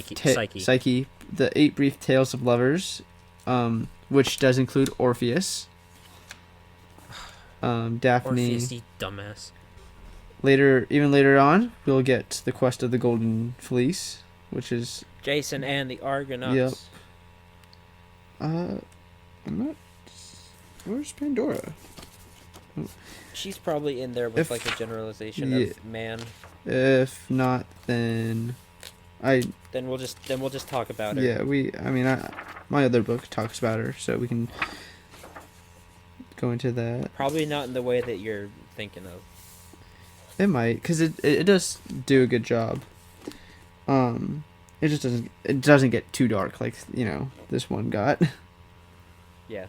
Psyche. the 8 brief tales of lovers, which does include Orpheus, Daphne. Orpheus, you dumbass. Even later on, we'll get the quest of the Golden Fleece, which is Jason and the Argonauts. I'm not. Where's Pandora? She's probably in there with like a generalization of man. If not, then Then we'll just talk about her. Yeah, my other book talks about her, so we can go into that. Probably not in the way that you're thinking of. It might, because it does do a good job. It just doesn't get too dark like this one got. Yeah.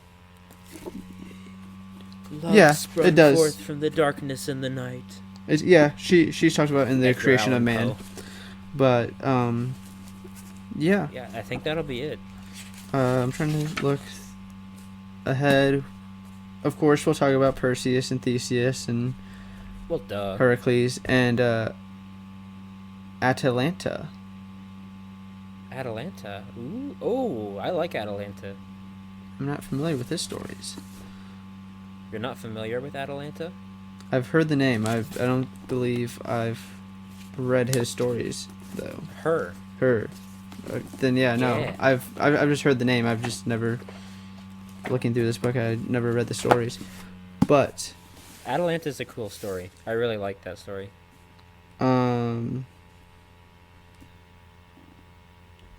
Yeah, sprung it does. forth from the darkness in the night. She's talked about in the Edgar creation of Allan man, Poe. but yeah. Yeah, I think that'll be it. I'm trying to look ahead. Of course, we'll talk about Perseus and Theseus and Well, duh. Heracles and Atalanta. Atalanta. Ooh, oh, I like Atalanta. I'm not familiar with his stories. You're not familiar with Atalanta? I've heard the name. I don't believe I've read his stories though. Her. Then no. Yeah. I've just heard the name. I've just never looking through this book. I never read the stories. But Atalanta's a cool story. I really like that story.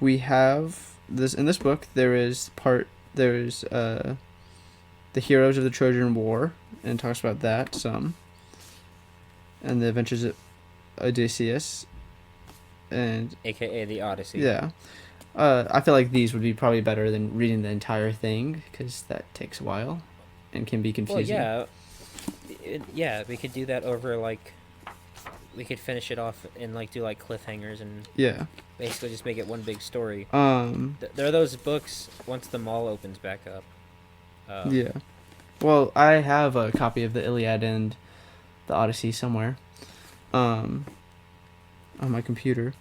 We have this in this book. There's the heroes of the Trojan War, and it talks about that some, and the adventures Odysseus, and AKA the Odyssey. yeah. I feel like these would be probably better than reading the entire thing because that takes a while and can be Well, confusing. yeah, we could do that over like. We could finish it off and like do like cliffhangers and Yeah. basically just make it one big story. Um. There are those books once the mall opens back up. Yeah. Well, I have a copy of the Iliad and the Odyssey somewhere. On my computer.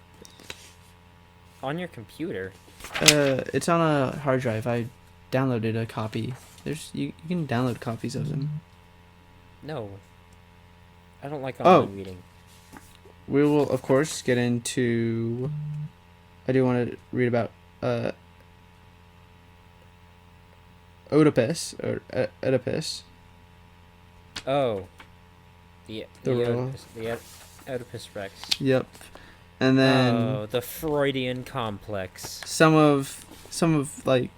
On your computer. It's on a hard drive. I downloaded a copy. You can download copies of them. No. I don't like online reading. We will of course get into. I do want to read about Oedipus. Oh. The royal- Oedipus Rex. Yep. And then the Freudian complex. some of like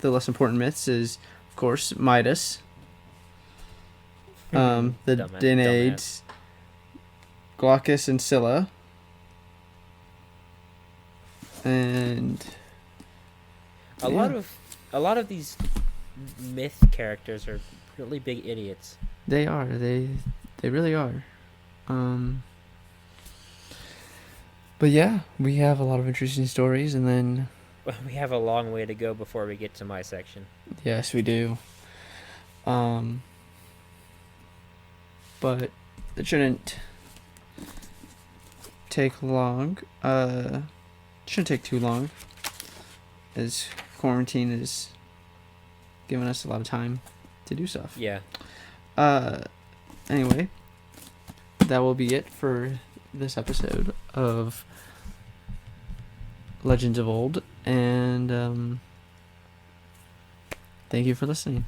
the less important myths is of course Midas. The Danaids, Glaucus and Scylla, and a lot of these myth characters are really big idiots. They are. They really are. But yeah, we have a lot of interesting stories, and then We have a long way to go before we get to my section. yes, we do. But it shouldn't take long. Shouldn't take too long, as quarantine is giving us a lot of time to do stuff. Yeah. Anyway, that will be it for this episode of Legends of Old, and thank you for listening.